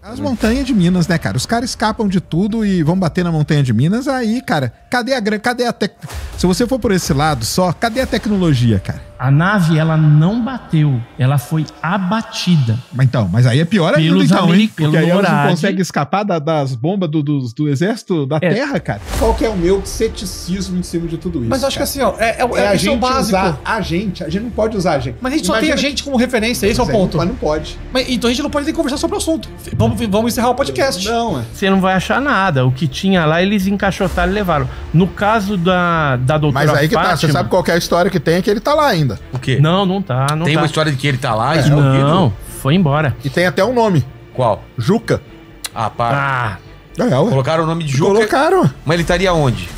As montanhas de Minas, né, cara? Os caras escapam de tudo e vão bater na montanha de Minas. Aí, cara, cadê a Se você for por esse lado só, cadê a tecnologia, cara? A nave, ela não bateu. Ela foi abatida. Mas aí é pior ainda, então, hein? Porque aí elas não NORAD. conseguem escapar das bombas do exército da Terra, cara. Qual que é o meu ceticismo em cima de tudo isso? Mas eu acho que assim, ó, a esse gente é o básico. usar a gente não pode usar a gente. Mas a gente só tem a gente como referência, esse é o ponto. Mas não pode. Então a gente não pode nem conversar sobre o assunto. Vamos encerrar o podcast. Não, Você não vai achar nada. O que tinha lá, eles encaixotaram e levaram. No caso da doutora Mas aí que Fátima, tá, você sabe qual que é a história que tem, é que ele tá lá ainda. O quê? Não tá. Não Tem tá. uma história de que ele tá lá? Não, foi embora. E tem até um nome. Qual? Juca. Ah, para. Ué. Colocaram o nome de Juca. Colocaram. Mas ele estaria onde?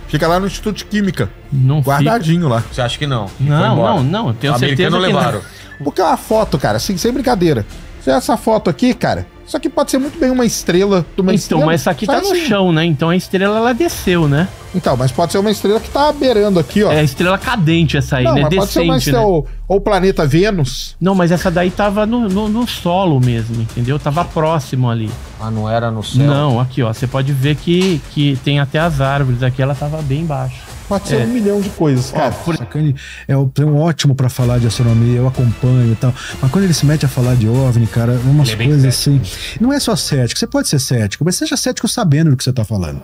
Fica lá no Instituto de Química. Não guardadinho lá. Você acha que não? Não, eu tenho certeza que levaram. Porque é uma foto, cara, assim, sem brincadeira. Essa foto aqui, cara, isso aqui pode ser muito bem uma estrela de uma estrela. Então, mas essa aqui tá no chão, né? Então a estrela, ela desceu, né? Então, mas pode ser uma estrela que tá beirando aqui, ó. É a estrela cadente essa aí, não, né? Mas pode ser uma Descente, estrela, né? ou o planeta Vênus. Não, mas essa daí tava no solo mesmo, entendeu? Tava próximo ali. Ah, não era no céu? Não, aqui, ó. Você pode ver que tem até as árvores aqui, ela tava bem baixa. Pode ser 1 milhão de coisas, cara. Sacani é um ótimo pra falar de astronomia, eu acompanho e tal. Mas quando ele se mete a falar de OVNI, cara, umas coisas assim. Não é só cético, você pode ser cético, mas seja cético sabendo do que você tá falando.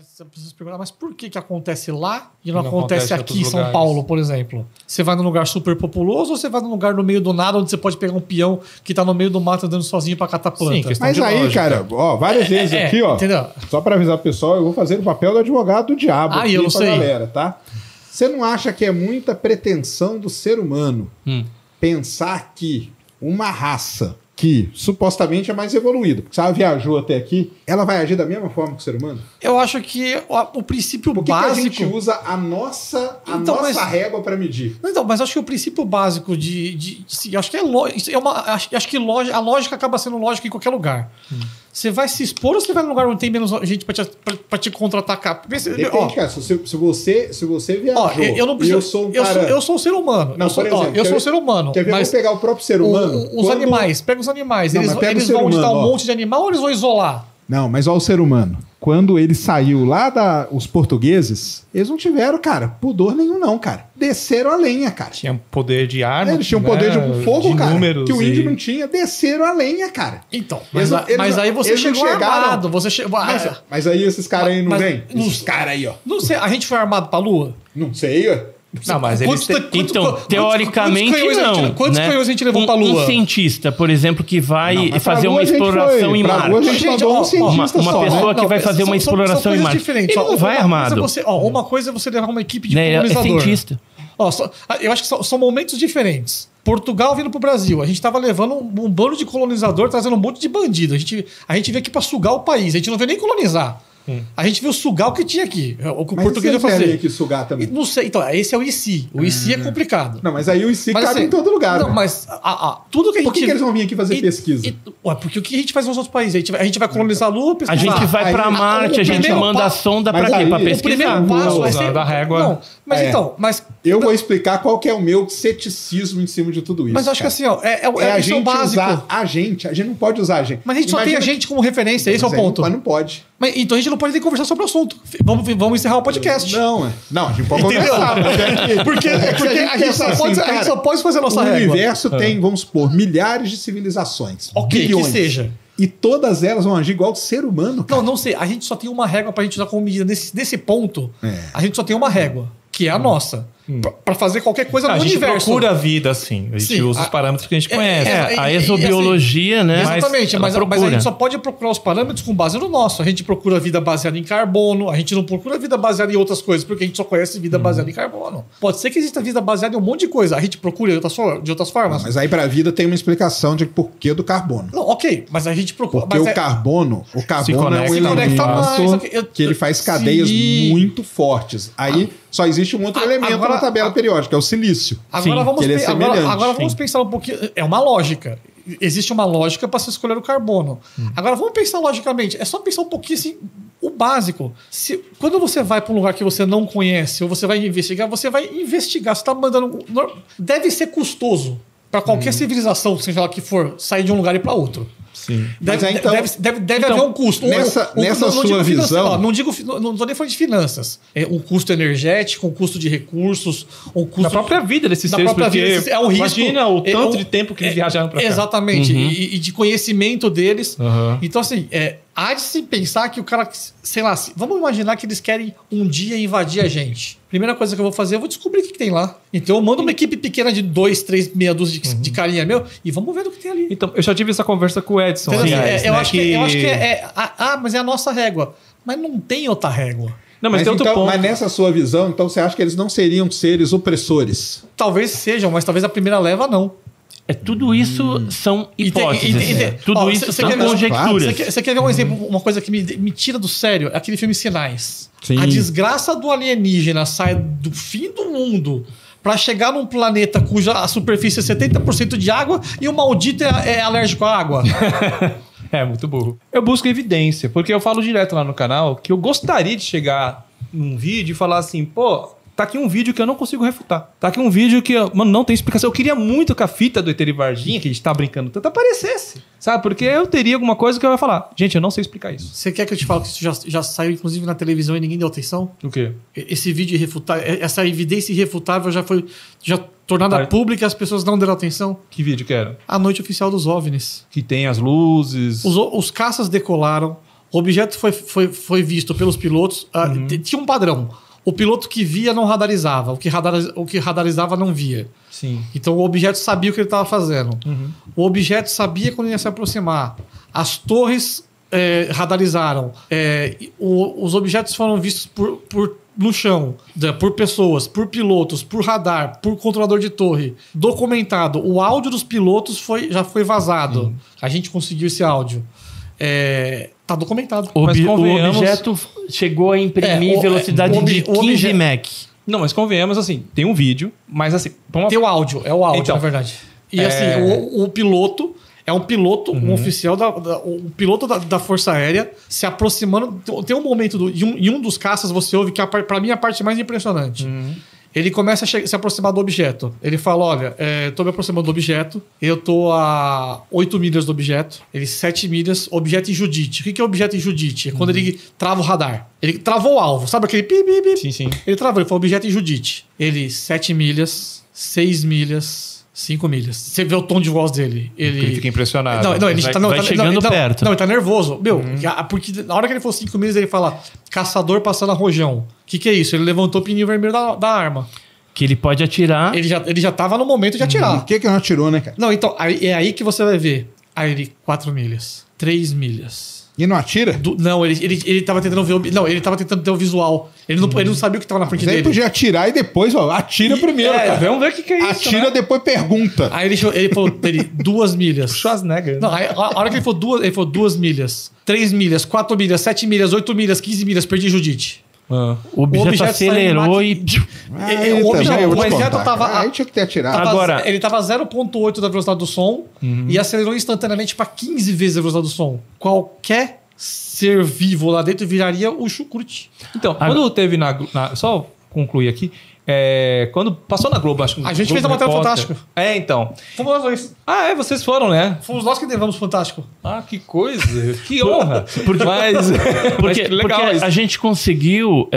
Você precisa se perguntar, mas por que acontece lá e não acontece aqui em São Paulo, por exemplo? Você vai num lugar super populoso ou você vai num lugar no meio do nada onde você pode pegar um peão que tá no meio do mato andando sozinho pra catar planta? Sim, Mas aí, lógica, cara, ó, várias vezes aqui, ó. Entendeu? Só pra avisar o pessoal, eu vou fazer o papel do advogado do diabo aqui eu não pra sei. galera, tá? Você não acha que é muita pretensão do ser humano pensar que uma raça que supostamente é mais evoluída, porque se ela viajou até aqui, ela vai agir da mesma forma que o ser humano? Eu acho que o princípio Por que básico... que a gente usa a nossa régua pra medir? Então, mas acho que o princípio básico acho que acho que a lógica acaba sendo lógica em qualquer lugar. Você vai se expor ou você vai num lugar onde tem menos gente pra te contra-atacar? Depende, cara. Se você viajou, eu não preciso, eu sou um cara... Eu sou um ser humano. Não, eu sou um ser humano. Quer ver, mas vamos pegar o próprio ser humano? Os animais, pega os animais. Não, eles vão onde tá um monte de animal ou eles vão isolar? Não, mas olha o ser humano. Quando ele saiu lá os portugueses, eles não tiveram, cara, pudor nenhum não, cara. Desceram a lenha, cara. Tinha poder de arma. Eles tinham poder de fogo, de cara, números que o índio não tinha. Desceram a lenha, cara. Então, Eles mas aí você chegou armado. Mas aí esses caras aí não vêm? Esses caras aí, ó. Não sei, a gente foi armado pra Lua? Não sei, ó. Não, mas eles Então, teoricamente não. Quantos canhões a gente levou pra Lua? Um cientista, por exemplo, que vai fazer uma Lua a gente exploração foi. em Pra Marte. Lua a gente mandou um cientista Uma só, pessoa né? que vai fazer uma exploração em Marte. Ele não vai armado. Uma coisa é você levar uma equipe de É colonizador. cientista. Eu acho que são momentos diferentes. Portugal vindo pro Brasil. A gente tava levando um bando de colonizador, trazendo um monte de bandido. A gente veio aqui pra sugar o país. A gente não veio nem colonizar. A gente veio sugar o que tinha aqui. O que o português vai fazer. Que sugar também. Não sei. Então, esse é o IC. O IC é complicado. Não, mas aí o IC cabe assim, em todo lugar. Não, né? mas tudo que a gente... Por que eles vão vir aqui fazer pesquisa? Porque o que a gente faz nos outros países? A gente vai colonizar a Lua, pesquisar. A gente vai pra Marte, a gente manda a sonda pra quê? Pra pesquisar. O primeiro passo vai ser... da régua. Não, mas eu vou explicar qual que é o meu ceticismo em cima de tudo isso. Mas acho que assim, ó, a gente básico. usar a gente não pode usar a gente. Mas a gente só tem a gente como referência, esse é o ponto. Mas não pode. Então a gente não pode nem conversar sobre o assunto. Vamos encerrar o podcast. Não, a gente pode conversar. Porque a gente só pode fazer a nossa régua. O universo tem, vamos supor, milhares de civilizações. Ok, bilhões. que seja. E todas elas vão agir igual o ser humano, cara. Não sei. A gente só tem uma régua pra gente usar como medida. Nesse ponto, a gente só tem uma régua, que é a nossa. Pra fazer qualquer coisa no universo. A gente procura a vida, assim. A gente usa os parâmetros que a gente conhece. A exobiologia, né? Exatamente, mas a gente só pode procurar os parâmetros com base no nosso. A gente procura vida baseada em carbono, a gente não procura vida baseada em outras coisas, porque a gente só conhece vida baseada em carbono. Pode ser que exista vida baseada em um monte de coisa. A gente procura de outras formas. Não, mas aí pra vida tem uma explicação de porquê do carbono. Não, ok, mas a gente procura... Porque o carbono é um elemento que ele faz cadeias muito fortes. Aí só existe um outro elemento na tabela periódica, é o silício. Agora vamos pensar um pouquinho. É uma lógica. Existe uma lógica para se escolher o carbono. Agora vamos pensar logicamente. É só pensar um pouquinho assim. O básico, quando você vai para um lugar que você não conhece ou você vai investigar, você está mandando... Deve ser custoso para qualquer civilização, seja lá que for, sair de um lugar e para outro. Sim. Deve haver um custo. Nessa sua visão... Não estou nem falando de finanças. Um custo energético, um custo de recursos, um custo... Da própria vida desses seres, porque é o risco, imagina o tanto de tempo que eles viajaram para cá. Exatamente. E de conhecimento deles. Então, assim, há de se pensar que o cara... Sei lá, vamos imaginar que eles querem um dia invadir a gente. Primeira coisa que eu vou fazer, eu vou descobrir o que tem lá. Então eu mando uma equipe pequena de 2, 3, meia dúzia de carinha meu e vamos ver o que tem ali. Então, eu já tive essa conversa com o Edson. Eu acho que mas é a nossa régua. Mas não tem outra régua. Não, mas tem outro ponto. Mas nessa sua visão, então você acha que eles não seriam seres opressores? Talvez sejam, mas talvez a primeira leva não. Tudo isso são hipóteses. Tudo isso são conjecturas. Você quer ver um exemplo, uma coisa que me tira do sério? Aquele filme Sinais. Sim. A desgraça do alienígena sai do fim do mundo para chegar num planeta cuja a superfície é 70% de água e o maldito é alérgico à água. É, muito burro. Eu busco evidência, porque eu falo direto lá no canal que eu gostaria de chegar num vídeo e falar assim, pô... Tá aqui um vídeo que eu não consigo refutar. Tá aqui um vídeo que, mano, não tem explicação. Eu queria muito que a fita do ET Varginha, que a gente tá brincando tanto, aparecesse. Sabe? Porque eu teria alguma coisa que eu ia falar. Gente, eu não sei explicar isso. Você quer que eu te fale que isso já saiu, inclusive, na televisão e ninguém deu atenção? O quê? Esse vídeo irrefutável, essa evidência irrefutável já foi tornada pública e as pessoas não deram atenção? Que vídeo que era? A noite oficial dos OVNIs. Que tem as luzes... Os caças decolaram, o objeto foi visto pelos pilotos, tinha um padrão. O piloto que via não radarizava. O que radarizava não via. Sim. Então o objeto sabia o que ele estava fazendo. O objeto sabia quando ia se aproximar. As torres radarizaram. Os objetos foram vistos no chão, por pessoas, por pilotos, por radar, por controlador de torre. Documentado. O áudio dos pilotos já foi vazado. A gente conseguiu esse áudio. Tá documentado. O objeto chegou a imprimir velocidade de 15 Mach. Não, mas convenhamos, assim, tem um vídeo, mas assim... Tem o áudio, então, na verdade. E assim, o piloto... É um piloto, um oficial, um piloto da Força Aérea se aproximando. Tem um momento em um dos caças você ouve que pra mim é a parte mais impressionante. Ele começa a se aproximar do objeto. Ele fala, olha, tô me aproximando do objeto. Eu tô a 8 milhas do objeto. Ele 7 milhas. Objeto em Judite. O que é objeto em Judite? É quando ele trava o radar. Ele travou o alvo. Sabe aquele pi, pi, pi? Sim. Ele travou. Ele falou objeto em Judite. Ele 7 milhas, 6 milhas... 5 milhas. Você vê o tom de voz dele. Ele fica impressionado. Não, ele vai chegando perto. Não, ele tá nervoso. Porque na hora que ele falou 5 milhas, ele fala caçador passando a rojão. O que é isso? Ele levantou o pininho vermelho da arma. Que ele pode atirar. Ele já tava no momento de atirar. Por que não atirou, né, cara? Não, então, é aí que você vai ver. Aí ele, 4 milhas. 3 milhas. E não atira? Não, ele tava tentando ver ele tava tentando ter o visual. Ele não sabia o que tava na frente dele. Ele podia atirar e depois, atira primeiro, cara. Vamos ver o que é isso. Atira, depois pergunta. Aí ele falou 2 milhas. Schwarzenegger. Não, aí, a hora que ele falou 2 milhas, 3 milhas, 4 milhas, 7 milhas, 8 milhas, 15 milhas, perdi Judite. O objeto acelerou e... O objeto tava... Aí tinha que ter atirado. Agora, ele tava 0,8 da velocidade do som e acelerou instantaneamente para 15 vezes a velocidade do som. Qualquer ser vivo lá dentro viraria o chucrute. Então, quando teve só concluir aqui, quando passou na Globo, acho que... A gente fez a matéria Fantástico. Então. Fomos nós dois. Vocês foram, né? Fomos nós que levamos Fantástico. Que coisa. Que honra. Porque legal porque a gente conseguiu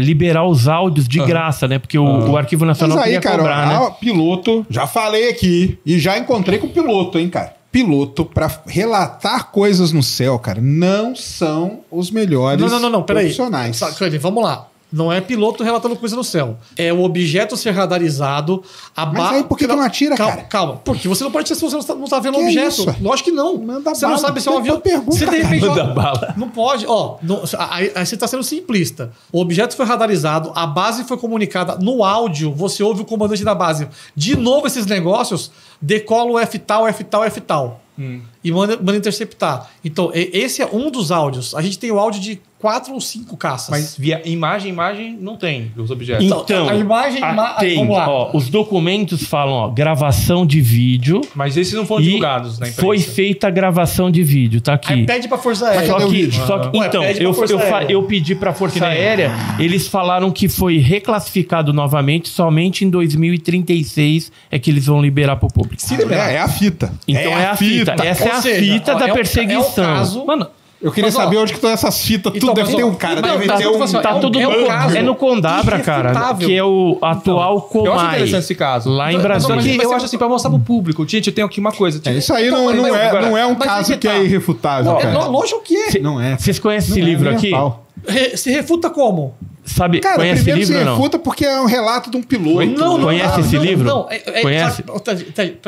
liberar os áudios de graça, né? Porque o Arquivo Nacional queria cobrar, cara, né? Piloto, já falei aqui e já encontrei com o piloto, hein, cara. Piloto, pra relatar coisas no céu, cara, não são os melhores profissionais. Vamos lá. Não é piloto relatando coisa no céu. É o objeto ser radarizado. Mas aí por que não atira, cara? Calma. Porque você não pode atirar se você não tá vendo o objeto. Isso? Lógico que não. Manda você bala. Não sabe se é um avião. Pergunta, de repente, manda bala. Não pode. Aí você tá sendo simplista. O objeto foi radarizado, a base foi comunicada. No áudio, você ouve o comandante da base. De novo esses negócios, decola o F tal, F tal, F tal. e manda interceptar. Então, esse é um dos áudios. A gente tem o áudio de 4 ou 5 caças. Mas via imagem não tem os objetos. Então, a imagem... tem, vamos lá. ó, os documentos falam, ó, gravação de vídeo. Mas esses não foram divulgados na imprensa. Foi feita a gravação de vídeo, tá aqui. Aí pede pra Força Aérea. Então, eu pedi pra Força Aérea, eles falaram que foi reclassificado novamente, somente em 2036 é que eles vão liberar pro público. É a fita. Então é a fita. Essa é a fita da perseguição. Caso, mano, eu queria saber onde que estão essas fitas. Tudo deve ter um cara. Deve ter um... Tá tudo é no Condabra, cara. Que é o atual Comai. Eu acho interessante esse caso. Lá em Brasília. Eu acho assim, pra mostrar pro público. Gente, eu tenho aqui uma coisa. Tipo, isso aí não é um caso que é irrefutável. Lógico que é. Não é. Vocês conhecem esse livro aqui? Se refuta como? Sabe, cara, conhece esse livro ou não? Refuta porque é um relato de um piloto. Conhece esse livro? Não. Conhece?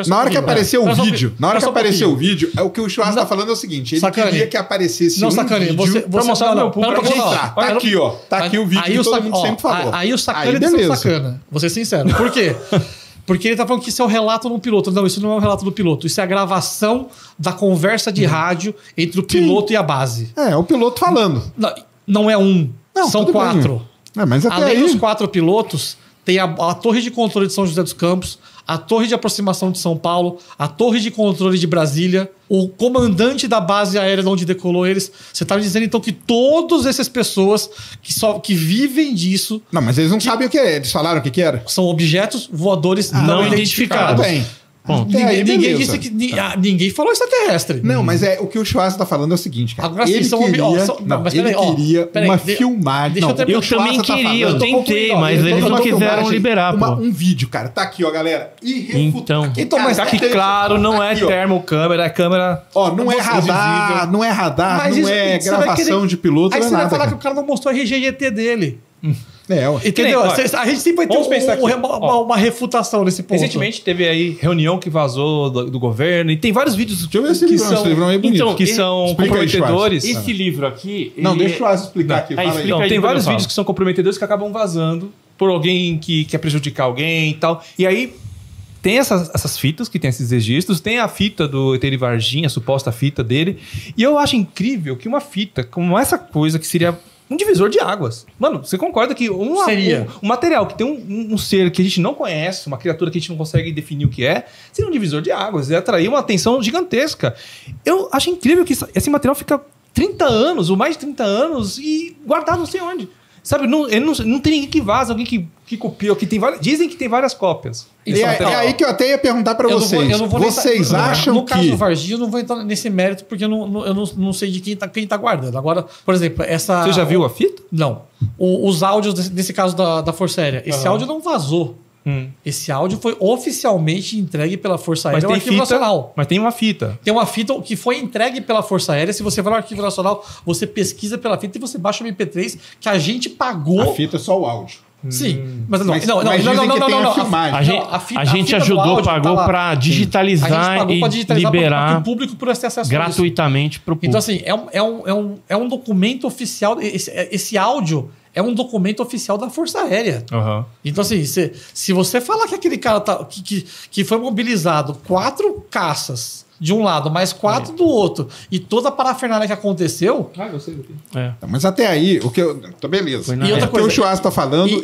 Na hora que apareceu o vídeo, o que o Schwarz tá falando é o seguinte, ele queria que aparecesse vídeo pra mostrar pro meu público. Tá aqui, ó. Tá aqui o vídeo que todo mundo sempre falou. Aí o sacana é sacana. Vou ser sincero. Por quê? Porque ele tá falando que isso é o relato de um piloto. Não, isso não é o relato do piloto. Isso é a gravação da conversa de rádio entre o piloto e a base. É o piloto falando. Não é um. São 4. Mas até além aí... dos 4 pilotos, tem a torre de controle de São José dos Campos, a torre de aproximação de São Paulo, a torre de controle de Brasília, o comandante da base aérea de onde decolou eles. Você tá me dizendo, então, que todas essas pessoas que vivem disso... Não, mas eles não sabem o que é. Eles falaram o que era? São objetos voadores não identificados. Bem. Ninguém disse que... ninguém falou extraterrestre. Não, mas o que o Schwarz tá falando é o seguinte, cara. Agora, ele queria uma filmagem. Eu também queria, eu tentei, mas eles não quiseram liberar, pô. Um vídeo, cara. Tá aqui, ó, galera. Então, mas tá aqui claro, não é termocâmera, é câmera... Ó, não é radar, não é gravação de piloto, não é nada. Aí você vai falar que o cara não mostrou a RGGT dele. Ué. Entendeu? A gente sempre vai ter uma refutação nesse ponto. Recentemente teve aí reunião que vazou do governo e tem vários vídeos esse livro é bonito. Que são comprometedores. Esse livro aqui... Não, deixa eu explicar aqui. Tem vários vídeos que são comprometedores que acabam vazando por alguém que quer prejudicar alguém e tal. E aí tem essas fitas que tem esses registros, tem a fita do ET de Varginha, a suposta fita dele. E eu acho incrível que uma fita como essa coisa que seria... um divisor de águas. Mano, você concorda que um material que tem um ser que a gente não conhece, uma criatura que a gente não consegue definir o que é, seria um divisor de águas, ia atrair uma atenção gigantesca. Eu acho incrível que esse material fica 30 anos, ou mais de 30 anos, e guardado não sei onde. Sabe, não tem ninguém que vaza, alguém que copiou, que tem várias, dizem que tem várias cópias. É aí que eu até ia perguntar pra vocês. Vocês acham que... No caso do Varginha, eu não vou entrar nesse mérito, porque eu não sei de quem tá guardando. Agora, por exemplo, essa... Você já viu a fita? Não. Os áudios, nesse caso da Força Aérea, esse áudio não vazou. Esse áudio foi oficialmente entregue pela Força Aérea ao Arquivo Nacional. Mas tem uma fita. Tem uma fita que foi entregue pela Força Aérea. Se você vai no Arquivo Nacional, você pesquisa pela fita e você baixa o MP3 que a gente pagou. A fita é só o áudio. Sim, mas não. A gente ajudou, pagou para digitalizar e liberar para o público por esse acesso gratuitamente para o público. Então, assim, é um documento oficial. Esse áudio é um documento oficial da Força Aérea. Uhum. Então, assim, se você falar que aquele cara que foi mobilizado 4 caças de um lado, mais 4 do outro, e toda a parafernália que aconteceu... gostei do Mas até aí, o que eu... Tá beleza. E outra coisa, o que o Schwarz tá falando,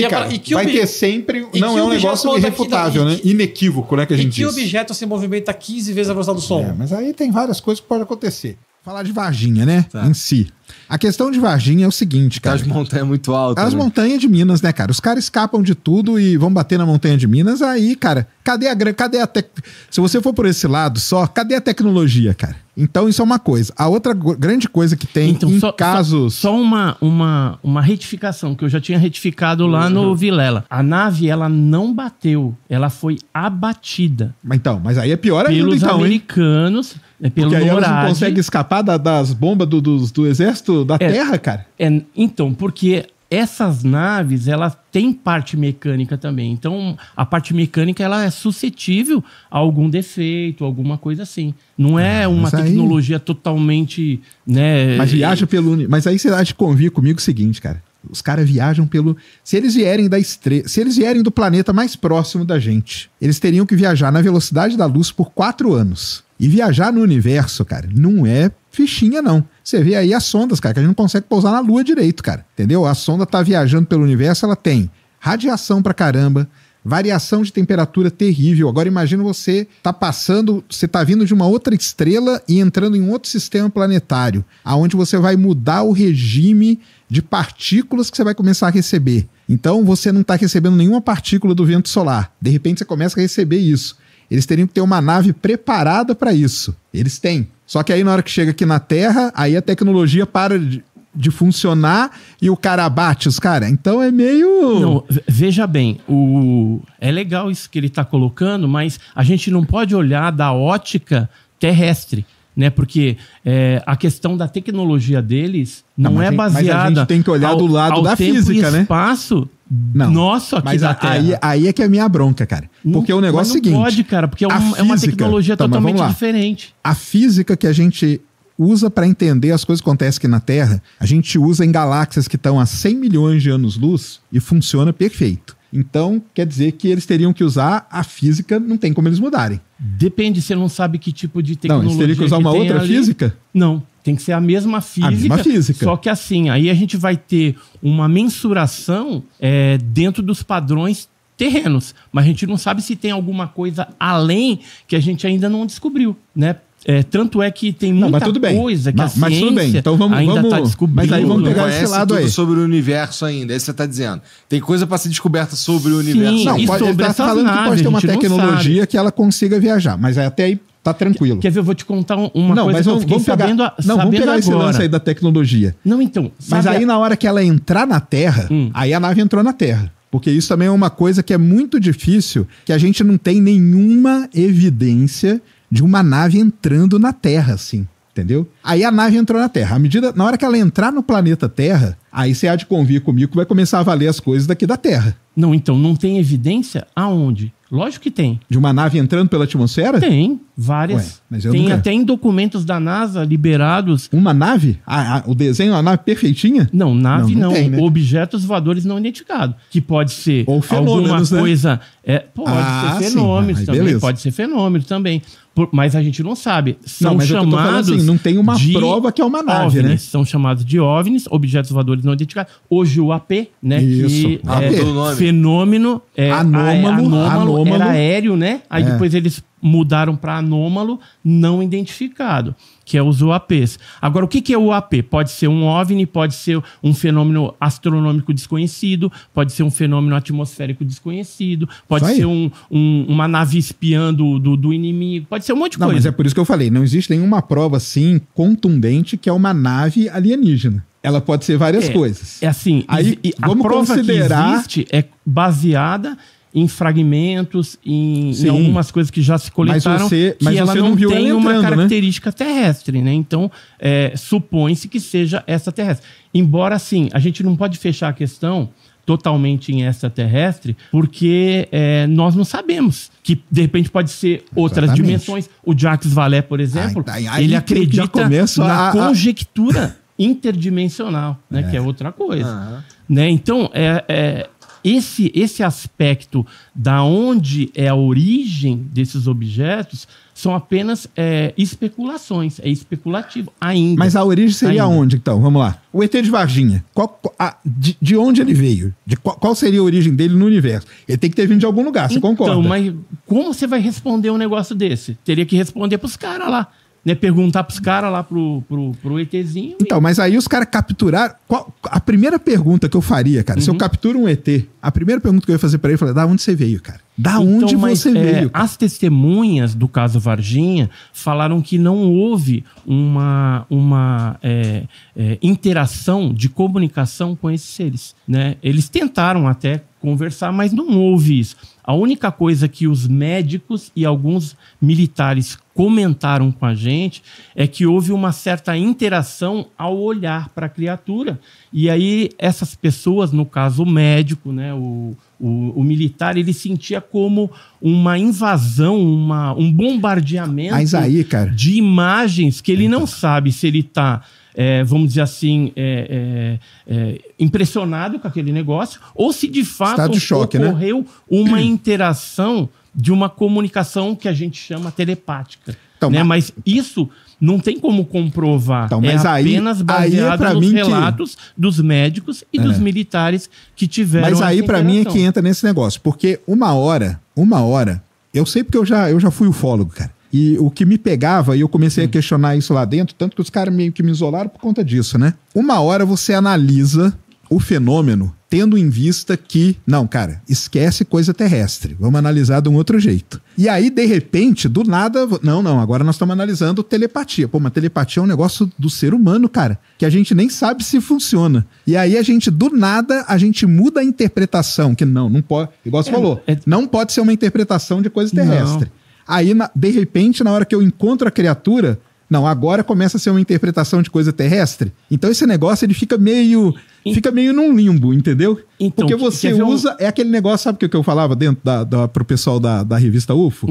cara, vai ter sempre... Não é um negócio irrefutável, né? Inequívoco, né, que a gente diz. E que objeto se movimenta 15 vezes a velocidade do som? Mas aí tem várias coisas que podem acontecer. Falar de Varginha, né? Em si. A questão de Varginha é o seguinte, cara. As montanhas muito altas. As montanhas de Minas, né, cara? Os caras escapam de tudo e vão bater na montanha de Minas. Aí, cara, cadê a Se você for por esse lado só, cadê a tecnologia, cara? Então, isso é uma coisa. A outra grande coisa que tem casos... Só uma retificação, que eu já tinha retificado lá no Vilela. A nave, ela não bateu. Ela foi abatida. Mas aí é pior ainda, pelos americanos... Porque aí elas não conseguem escapar das bombas do exército da Terra, cara? Então, porque essas naves, elas têm parte mecânica também. Então, a parte mecânica, ela é suscetível a algum defeito, alguma coisa assim. Não é uma tecnologia totalmente... né? Mas viaja pelo... Mas aí você acha que convir comigo o seguinte, cara. Os caras viajam pelo... Se eles vierem se eles vierem do planeta mais próximo da gente, eles teriam que viajar na velocidade da luz por 4 anos. E viajar no universo, cara, não é fichinha, não. Você vê aí as sondas, cara, que a gente não consegue pousar na Lua direito, cara. Entendeu? A sonda tá viajando pelo universo, ela tem radiação pra caramba, variação de temperatura terrível. Agora imagina você você tá vindo de uma outra estrela e entrando em um outro sistema planetário, aonde você vai mudar o regime de partículas que você vai começar a receber. Então você não tá recebendo nenhuma partícula do vento solar. De repente você começa a receber isso. Eles teriam que ter uma nave preparada para isso. Eles têm. Só que aí na hora que chega aqui na Terra, aí a tecnologia para de funcionar e o cara abate os caras. Então é meio... Não, veja bem, é legal isso que ele está colocando, mas a gente não pode olhar da ótica terrestre, né? Porque a questão da tecnologia deles não é baseada... Mas a gente tem que olhar do lado da física, né? Espaço não, nosso aqui mas da Terra. Aí é que é a minha bronca, cara. Porque o negócio é o seguinte... Não pode, cara, porque é uma tecnologia totalmente diferente. A física que a gente usa para entender as coisas que acontecem aqui na Terra, a gente usa em galáxias que estão a 100 milhões de anos-luz e funciona perfeito. Então, quer dizer que eles teriam que usar a física, não tem como eles mudarem. Depende, você não sabe que tipo de tecnologia. Não, eles teriam que usar uma outra física? Não, tem que ser a mesma física. A mesma física. Só que assim, aí a gente vai ter uma mensuração dentro dos padrões terrenos. Mas a gente não sabe se tem alguma coisa além que a gente ainda não descobriu, né? Tanto é que tem muita coisa que a ciência mas tudo bem. Então ainda está descobrindo. Mas aí vamos pegar esse lado tudo aí. Sobre o universo ainda, é isso que você está dizendo. Tem coisa para ser descoberta sobre o universo. Não, e pode, sobre ele tá falando que pode ter uma tecnologia que ela consiga viajar, mas até aí tá tranquilo. Quer ver, eu vou te contar uma coisa que eu fiquei sabendo agora. Vamos pegar esse lance aí da tecnologia. Não, então... Mas aí na hora que ela entrar na Terra, aí a nave entrou na Terra. Porque isso também é uma coisa que é muito difícil, que a gente não tem nenhuma evidência de uma nave entrando na Terra, assim, entendeu? Aí a nave entrou na Terra. Na hora que ela entrar no planeta Terra, aí você há de convir comigo que vai começar a valer as coisas daqui da Terra. Não, então, não tem evidência aonde? Lógico que tem. De uma nave entrando pela atmosfera? Tem, várias. Ué, mas eu tem nunca... até em documentos da NASA liberados. Uma nave? O desenho é uma nave perfeitinha? Não, nave não. Tem, né? Objetos voadores não identificados. Que pode ser ou alguma coisa... Pode ser fenômenos também. Beleza. Pode ser fenômenos também. Mas a gente não sabe. São mas chamados... Eu tô falando assim, não tem uma prova que é uma nave, OVNIs, né? São chamados de OVNIs, objetos voadores não identificados. Hoje o AP, né? Isso. Que é fenômeno... anômalo. Era aéreo, né? Aí depois eles mudaram para anômalo não identificado, que é os UAPs. Agora, o que é o UAP? Pode ser um OVNI, pode ser um fenômeno astronômico desconhecido, pode ser um fenômeno atmosférico desconhecido, pode ser uma nave espiã do inimigo, pode ser um monte de coisa. Mas é por isso que eu falei, não existe nenhuma prova, assim, contundente que é uma nave alienígena. Ela pode ser várias coisas. É assim, aí, vamos considerar... que existe é baseada em fragmentos, em algumas coisas que já se coletaram, mas ela você não viu tem ela uma entrando, característica terrestre, né? Então, supõe-se que seja extraterrestre. Embora, assim, a gente não pode fechar a questão totalmente em extraterrestre, porque nós não sabemos que, de repente, pode ser outras dimensões. O Jacques Vallée, por exemplo, ele acredita na conjectura interdimensional, né? Que é outra coisa. Né? Então, esse aspecto da onde é a origem desses objetos são apenas especulações. É especulativo ainda. Mas a origem seria onde, então? Vamos lá. O ET de Varginha. De onde ele veio? Qual seria a origem dele no universo? Ele tem que ter vindo de algum lugar, você concorda? Então, mas como você vai responder um negócio desse? Teria que responder pros caras lá. Né, perguntar pros caras lá pro ETzinho. Então, mas aí os caras capturaram... A primeira pergunta que eu faria, cara, se eu capturo um ET, a primeira pergunta que eu ia fazer pra ele, eu falei, da onde você veio, cara? Onde você veio? Cara? As testemunhas do caso Varginha falaram que não houve uma interação de comunicação com esses seres. Né? Eles tentaram até conversar, mas não houve isso. A única coisa que os médicos e alguns militares comentaram com a gente é que houve uma certa interação ao olhar para a criatura. E aí essas pessoas, no caso o médico, né, o militar, ele sentia como uma invasão, um bombardeamento de imagens que ele não sabe se ele está... vamos dizer assim, impressionado com aquele negócio, ou se de fato ocorreu uma interação de uma comunicação que a gente chama telepática. Então, né? Mas isso não tem como comprovar. Então, mas apenas baseado pra nos mim relatos dos médicos e dos militares que tiveram Mas aí essa pra mim é interação. que entra nesse negócio. Porque uma hora, eu sei porque eu já fui ufólogo, cara. E o que me pegava, e eu comecei a questionar isso lá dentro, tanto que os caras meio que me isolaram por conta disso, né? Uma hora você analisa o fenômeno tendo em vista que, não, cara, esquece coisa terrestre, vamos analisar de um outro jeito. E aí, de repente, do nada, não, agora nós estamos analisando telepatia. Pô, mas telepatia é um negócio do ser humano, cara, que a gente nem sabe se funciona. E aí do nada, a gente muda a interpretação, que não pode, igual você falou, não pode ser uma interpretação de coisa terrestre. Aí, de repente, na hora que eu encontro a criatura, não, agora começa a ser uma interpretação de coisa terrestre. Então esse negócio, ele fica meio num limbo, entendeu? Então, porque você usa, é aquele negócio, sabe o que eu falava dentro pro pessoal da revista UFO?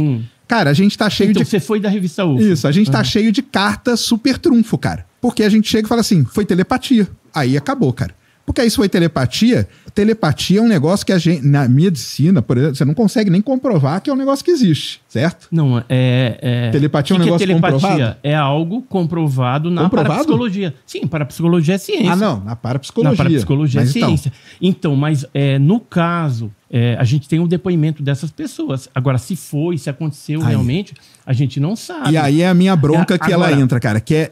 Cara, a gente tá cheio então, de... você foi da revista UFO. Isso, a gente tá cheio de carta super trunfo, cara. Porque a gente chega e fala assim, foi telepatia. Aí acabou, cara. Porque aí se foi telepatia, telepatia é um negócio que a gente, na medicina, por exemplo, você não consegue nem comprovar que é um negócio que existe, certo? Não, telepatia é um negócio comprovado? É algo comprovado na parapsicologia. Sim, parapsicologia é ciência. Ah, não, na parapsicologia. Na parapsicologia é ciência. Então, mas no caso, a gente tem o depoimento dessas pessoas. Agora, se aconteceu realmente, a gente não sabe. E aí é a minha bronca que ela entra, cara, que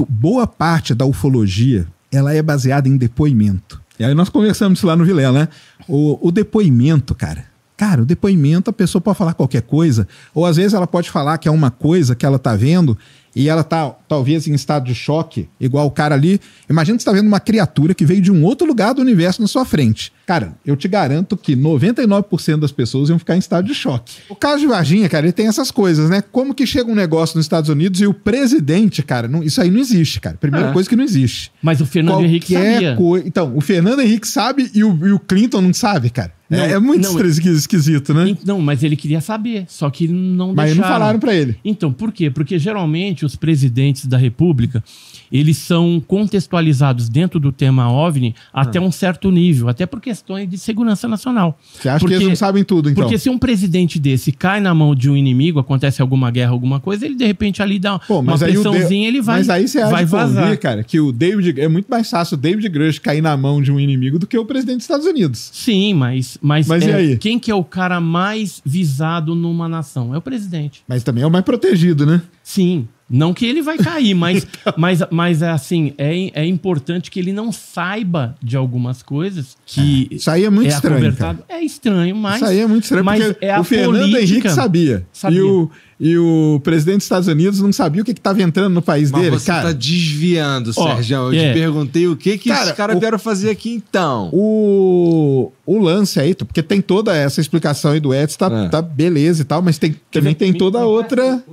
boa parte da ufologia, ela é baseada em depoimento. E aí nós conversamos isso lá no Vilela, né? O depoimento, cara, o depoimento, a pessoa pode falar qualquer coisa, ou às vezes ela pode falar que é uma coisa que ela tá vendo e ela tá, talvez, em estado de choque, igual o cara ali. Imagina que você tá vendo uma criatura que veio de um outro lugar do universo na sua frente. Cara, eu te garanto que 99% das pessoas iam ficar em estado de choque. O caso de Varginha, cara, ele tem essas coisas, né? Como que chega um negócio nos Estados Unidos e o presidente, cara, isso aí não existe, cara. Primeira coisa que não existe. Mas o Fernando Henrique sabia. Então, o Fernando Henrique sabe e o Clinton não sabe, cara. É muito esquisito, né? Não, mas ele queria saber, só que não mas deixaram. Mas não falaram pra ele. Então, por quê? Porque geralmente os presidentes da República, eles são contextualizados dentro do tema OVNI até um certo nível, até por questões de segurança nacional. Você acha que eles não sabem tudo, então? Porque se um presidente desse cai na mão de um inimigo, acontece alguma guerra, alguma coisa, ele de repente ali dá uma pressãozinha, ele vai vazar. Mas aí você acha cara, que é muito mais fácil o David Grush cair na mão de um inimigo do que o presidente dos Estados Unidos. Sim, mas e aí? Quem que é o cara mais visado numa nação? É o presidente. Mas também é o mais protegido, né? Sim. Não que ele vai cair, mas assim, é importante que ele não saiba de algumas coisas que... Isso aí é muito estranho, cara. É estranho, mas... Isso aí é muito estranho, mas porque o Fernando Henrique sabia. E o presidente dos Estados Unidos não sabia o que estava entrando no país dele, você tá desviando, Sérgio. Eu te perguntei o que esses caras vieram fazer aqui, então. O lance aí, porque tem toda essa explicação aí do Edson, tá beleza e tal, mas também tem toda a outra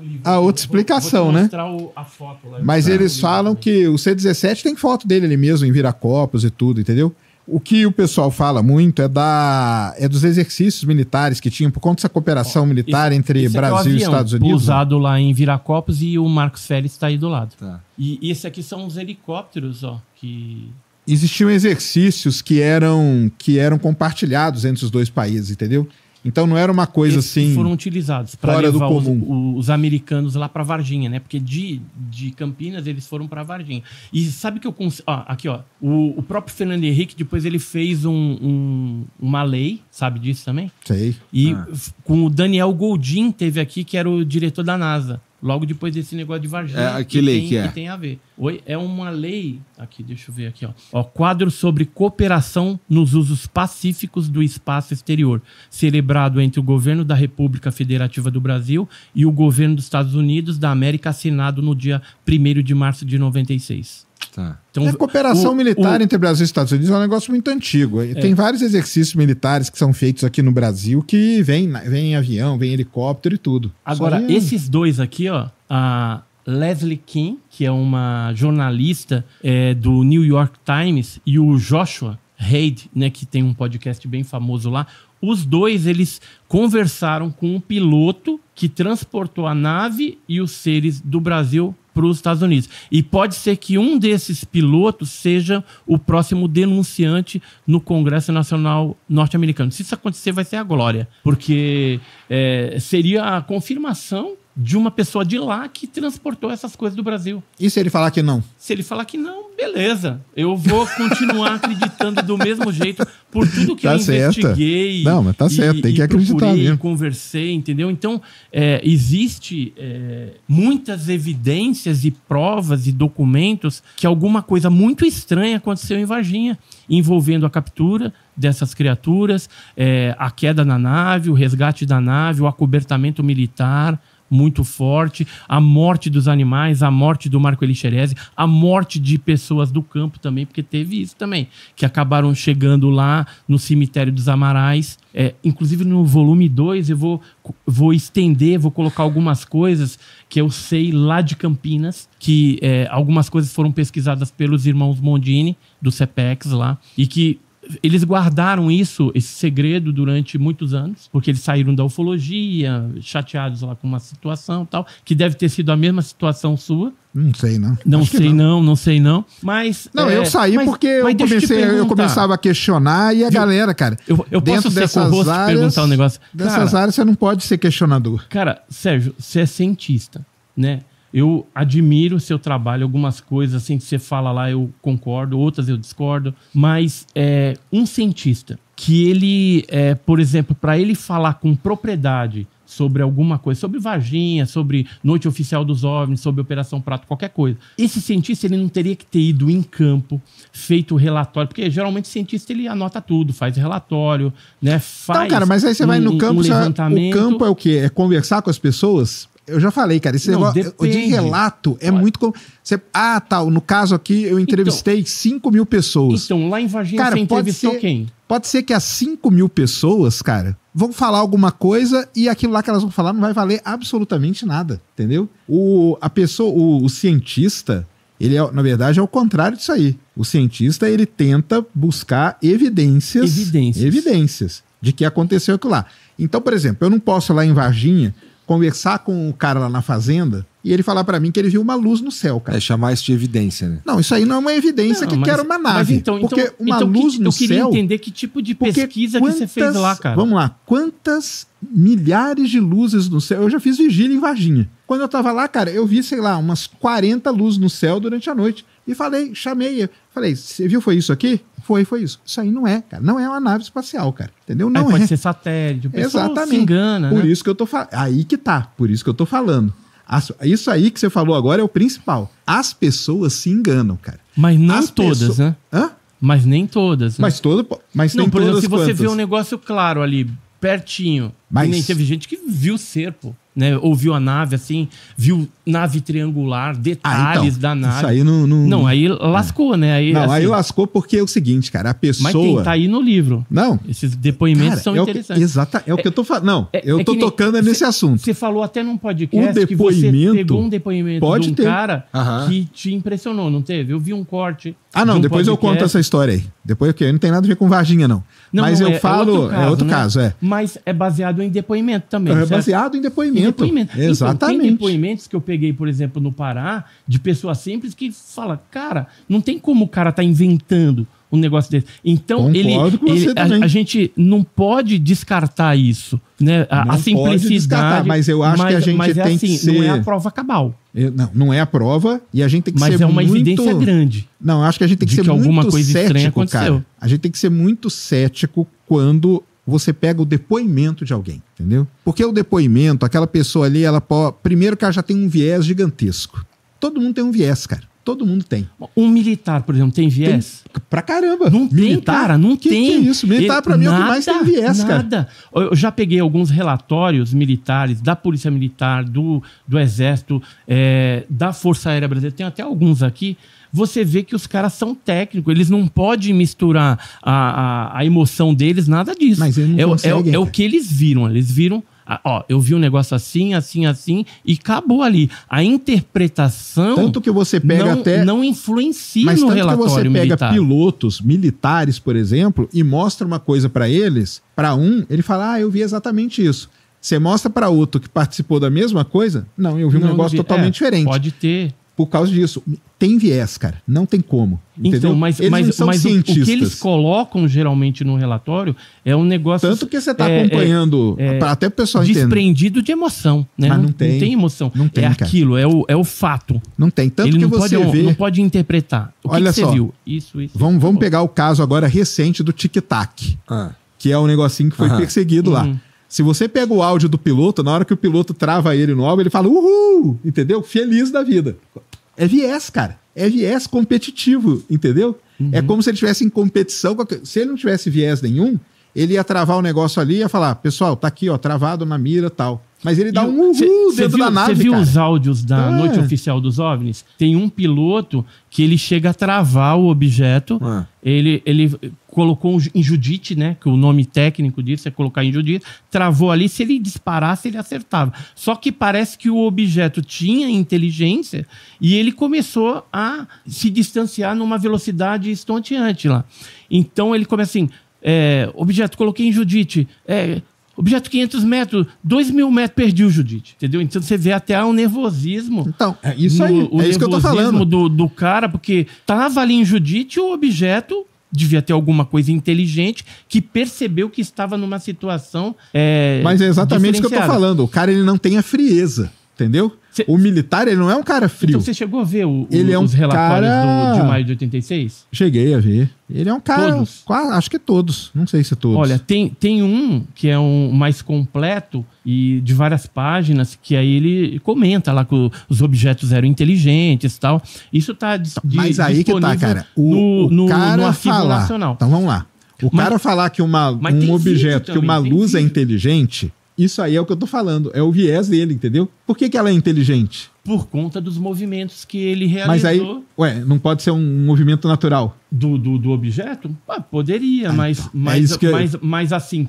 explicação, né? A foto lá. Mas eles falam que o C-17 tem foto dele ali mesmo, em Viracopos e tudo, entendeu? O que o pessoal fala muito é dos exercícios militares que tinham, por conta dessa cooperação militar entre Brasil e Estados Unidos. Usado lá em Viracopos e o Marcos Félix está aí do lado. Tá. E esse aqui são os helicópteros, que... Existiam exercícios que eram compartilhados entre os dois países, entendeu? Então não era uma coisa assim... foram utilizados para levar os americanos lá para Varginha, né? Porque de Campinas eles foram para Varginha. E sabe que eu... aqui, ó. O próprio Fernando Henrique, depois ele fez uma lei, sabe disso também? Sei. E com o Daniel Goldin teve aqui, que era o diretor da NASA. Logo depois desse negócio de Varginha. Que lei que é? Que tem a ver. É uma lei... Aqui, deixa eu ver aqui, ó. Quadro sobre cooperação nos usos pacíficos do espaço exterior, celebrado entre o governo da República Federativa do Brasil e o governo dos Estados Unidos da América, assinado no dia 1º de março de 96. Tá. Então, a cooperação militar entre Brasil e Estados Unidos é um negócio muito antigo. Tem vários exercícios militares que são feitos aqui no Brasil que vem em avião, vem em helicóptero e tudo. Agora, esses dois aqui, ó, a Leslie King, que é uma jornalista do New York Times, e o Joshua Reid, né, que tem um podcast bem famoso lá, os dois, eles conversaram com um piloto que transportou a nave e os seres do Brasil para os Estados Unidos. E pode ser que um desses pilotos seja o próximo denunciante no Congresso Nacional norte-americano. Se isso acontecer, vai ser a glória, porque seria a confirmação de uma pessoa de lá que transportou essas coisas do Brasil. E se ele falar que não? Se ele falar que não, beleza. Eu vou continuar acreditando do mesmo jeito por tudo que eu investiguei. Não, mas tá certo, tem que acreditar mesmo. Conversei, entendeu? Então, existe muitas evidências e provas e documentos que alguma coisa muito estranha aconteceu em Varginha, envolvendo a captura dessas criaturas, a queda na nave, o resgate da nave, o acobertamento militar muito forte, a morte dos animais, a morte do Marco Elixerese, a morte de pessoas do campo também, porque teve isso também, que acabaram chegando lá no cemitério dos Amarais. Inclusive no volume 2 eu vou estender, vou colocar algumas coisas que eu sei lá de Campinas, que algumas coisas foram pesquisadas pelos irmãos Mondini, do CEPEX lá, e que eles guardaram esse segredo durante muitos anos, porque eles saíram da ufologia, chateados lá com uma situação e tal, que deve ter sido a mesma situação sua. Não sei, não. Não sei, não. Mas... Não, eu saí porque eu começava a questionar e a galera, cara... Eu posso ser co-host e perguntar um negócio? Dessas áreas você não pode ser questionador. Cara, Sérgio, você é cientista, né? Eu admiro o seu trabalho, algumas coisas assim que você fala lá eu concordo, outras eu discordo, mas um cientista que ele, por exemplo, para ele falar com propriedade sobre alguma coisa, sobre Varginha, sobre Noite Oficial dos OVNIs, sobre Operação Prato, qualquer coisa. Esse cientista ele não teria que ter ido em campo, feito o relatório, porque geralmente o cientista ele anota tudo, faz relatório, né? Faz então, cara, mas aí você vai no campo, o campo é o quê? É conversar com as pessoas? Eu já falei, cara, esse negócio de relato é muito... no caso aqui eu entrevistei 5 mil pessoas. Então, lá em Varginha você entrevistou quem? Pode ser que as 5 mil pessoas, cara, vão falar alguma coisa e aquilo lá que elas vão falar não vai valer absolutamente nada, entendeu? O cientista, ele na verdade é o contrário disso aí. O cientista, ele tenta buscar evidências de que aconteceu aquilo lá. Então, por exemplo, eu não posso ir lá em Varginha conversar com o cara lá na fazenda e ele falar pra mim que ele viu uma luz no céu, cara. Chamar isso de evidência, né? Não, isso aí não é uma evidência que era uma nave. Porque uma luz no céu... Eu queria entender que tipo de pesquisa que você fez lá, cara. Vamos lá, quantas milhares de luzes no céu? Eu já fiz vigília em Varginha. Quando eu tava lá, cara, eu vi, sei lá, umas 40 luzes no céu durante a noite. E chamei, você viu, foi isso aqui? Foi isso. Isso aí não é, cara. Não é uma nave espacial, cara. Entendeu? Não pode ser satélite. O pessoal exatamente. Se engana, por né? isso que eu tô falando. Aí que tá. Por isso que eu tô falando. Isso aí que você falou agora é o principal. As pessoas se enganam, cara. Mas não todas, né? Hã? Mas nem todas. Né? Mas não, por exemplo, se você quantas? vê um negócio claro ali, pertinho, e nem teve gente que viu o ser, pô. Né? Ou viu a nave assim, viu nave triangular, detalhes da nave. Isso aí não... Não, aí lascou, né? Aí, não, aí lascou porque é o seguinte, cara, a pessoa... Mas tá aí no livro. Não. Esses depoimentos são interessantes. É o que eu tô falando. Não, eu tô tocando nesse assunto. Você falou até num podcast que você pegou um depoimento de um cara que te impressionou, não teve? Eu vi um corte. Depois eu conto essa história aí. Depois que não tem nada a ver com Varginha, não. Mas eu falo... É outro caso, né? Mas é baseado em depoimento também. É baseado em depoimento. Exatamente. Então, tem depoimentos que eu peguei, por exemplo, no Pará, de pessoas simples que falam, cara, não tem como o cara tá inventando um negócio desse. Então, a gente não pode descartar isso, né? A simplicidade. Mas eu acho que a gente tem que ser... Não é a prova cabal. Não é a prova e a gente tem que ser muito... Mas é uma evidência grande. Não, eu acho que a gente tem que ser muito cético, cara. A gente tem que ser muito cético quando... você pega o depoimento de alguém, entendeu? Porque o depoimento, aquela pessoa ali, primeiro que ela já tem um viés gigantesco. Todo mundo tem um viés, cara. Todo mundo tem. Um militar, por exemplo, tem viés? Pra caramba. Não tem, cara, não tem. Que é isso? Militar, pra mim, é o que mais tem viés, cara. Nada. Eu já peguei alguns relatórios militares da Polícia Militar, do Exército, da Força Aérea Brasileira. Tem até alguns aqui. Você vê que os caras são técnicos, eles não podem misturar a emoção deles, nada disso. Mas eles não conseguem, é o que eles viram. Eles viram, eu vi um negócio assim, e acabou ali. A interpretação tanto que você pega não influencia no relatório militar. Mas tanto que você pega pilotos militares, por exemplo, e mostra uma coisa para eles, para um, ele fala, eu vi exatamente isso. Você mostra para outro que participou da mesma coisa, não, eu vi um negócio totalmente diferente. Pode ter. por causa disso. Tem viés, cara. Não tem como. Entendeu? Então, mas o que eles colocam geralmente no relatório é um negócio... Tanto que você está acompanhando, até o pessoal entender. Desprendido de emoção, né? Mas não tem emoção. Não tem, aquilo, é o fato. Não tem. Tanto ele que não você pode, vê... não pode interpretar. Olha que só. Você viu? Isso. Vamos pegar o caso agora recente do Tic-Tac, que é um negocinho que foi perseguido lá. Se você pega o áudio do piloto, na hora que o piloto trava ele no áudio, ele fala uhul, entendeu? Feliz da vida. É viés, cara. É viés competitivo, entendeu? É como se ele estivesse em competição. Se ele não tivesse viés nenhum, ele ia travar o negócio ali e ia falar, pessoal, tá aqui, ó, travado na mira e tal. Mas ele dá um uhul dentro da nave, Você viu cara. os áudios da Noite Oficial dos OVNIs? Tem um piloto que ele chega a travar o objeto. Ele colocou em Judite, né? Que o nome técnico disso é colocar em Judite. Travou ali. Se ele disparasse, ele acertava. Só que parece que o objeto tinha inteligência e ele começou a se distanciar numa velocidade estonteante lá. Então ele começa assim... objeto, coloquei em Judite... objeto 500 metros, 2.000 metros, perdi o Judite, entendeu? Então você vê até um nervosismo. Então, é isso aí, é isso que eu tô falando. Do cara, porque tava ali em Judite o objeto devia ter alguma coisa inteligente que percebeu que estava numa situação mas é exatamente isso que eu tô falando. O cara, ele não tem a frieza, entendeu? O militar, ele não é um cara frio. Então você chegou a ver os relatórios cara... de maio de 86? Cheguei a ver. Ele é um cara... Todos? Acho que todos. Não sei se todos. Olha, tem um que é um mais completo e de várias páginas, que aí ele comenta lá que os objetos eram inteligentes e tal. Isso tá mas aí que tá, cara. O cara no Arquivo falar... Nacional. Então vamos lá. Cara falar que um objeto, que uma luz é inteligente... Isso aí é o que eu tô falando. É o viés dele, entendeu? Por que ela é inteligente? Por conta dos movimentos que ele realizou. Mas aí, não pode ser um movimento natural? Do objeto? Poderia, mas assim,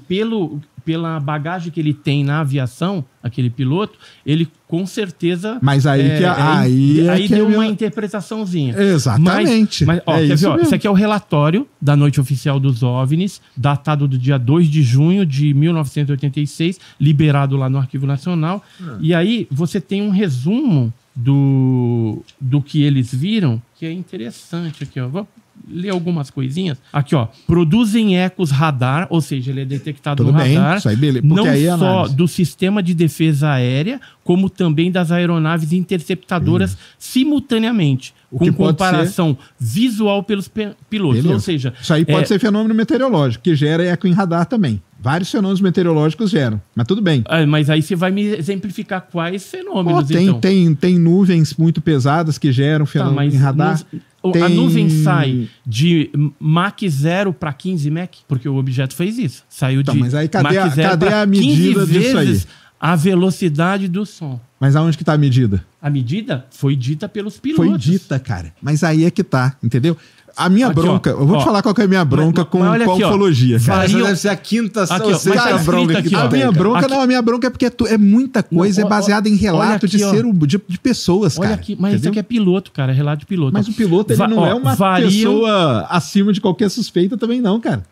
pela bagagem que ele tem na aviação, aquele piloto, ele com certeza... Mas aí deu uma interpretaçãozinha. Exatamente. Mas quer ver, isso aqui é o relatório da Noite Oficial dos OVNIs, datado do dia 2 de junho de 1986, liberado lá no Arquivo Nacional. E aí você tem um resumo do que eles viram, que é interessante aqui, ó. Vou ler algumas coisinhas. Aqui, ó. Produzem ecos radar, ou seja, ele é detectado no radar. Isso aí, beleza. Não só do sistema de defesa aérea, como também das aeronaves interceptadoras simultaneamente, com comparação visual pelos pilotos. Beleza. Ou seja... Isso aí pode ser fenômeno meteorológico, que gera eco em radar também. Vários fenômenos meteorológicos geram, mas tudo bem. Mas aí você vai me exemplificar quais fenômenos, então. Tem nuvens muito pesadas que geram fenômeno em radar. A nuvem sai de Mach 0 para 15 Mach, porque o objeto fez isso. Saiu de mas aí cadê Mach 0 a medida disso aí? A velocidade do som. Mas aonde que tá a medida? A medida foi dita pelos pilotos. Foi dita, cara. Mas aí é que tá, entendeu? A minha bronca, eu vou te falar qual que é a minha bronca com a ufologia, cara. Essa deve ser a quinta ou sexta bronca que a minha bronca não, a minha bronca é porque é muita coisa, é baseada em relato de pessoas, cara. Olha aqui, mas isso aqui é piloto, cara, é relato de piloto. Mas o piloto, ele não é uma pessoa acima de qualquer suspeita também não, cara.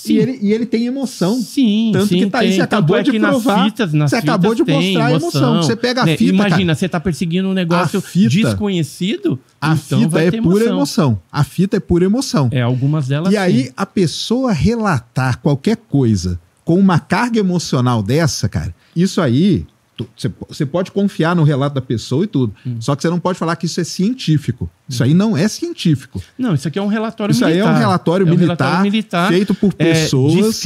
E ele tem emoção. Sim, tanto que tá aí, você acabou de provar. Você acabou de mostrar a emoção. Você pega a fita, imagina, você tá perseguindo um negócio desconhecido. A fita é pura emoção. A fita é pura emoção. Algumas delas. E aí, a pessoa relatar qualquer coisa com uma carga emocional dessa, cara, isso aí, você pode confiar no relato da pessoa e tudo. Só que você não pode falar que isso é científico. Isso aí não é científico. Não, isso aqui é um relatório militar. Isso aí é um relatório militar feito por pessoas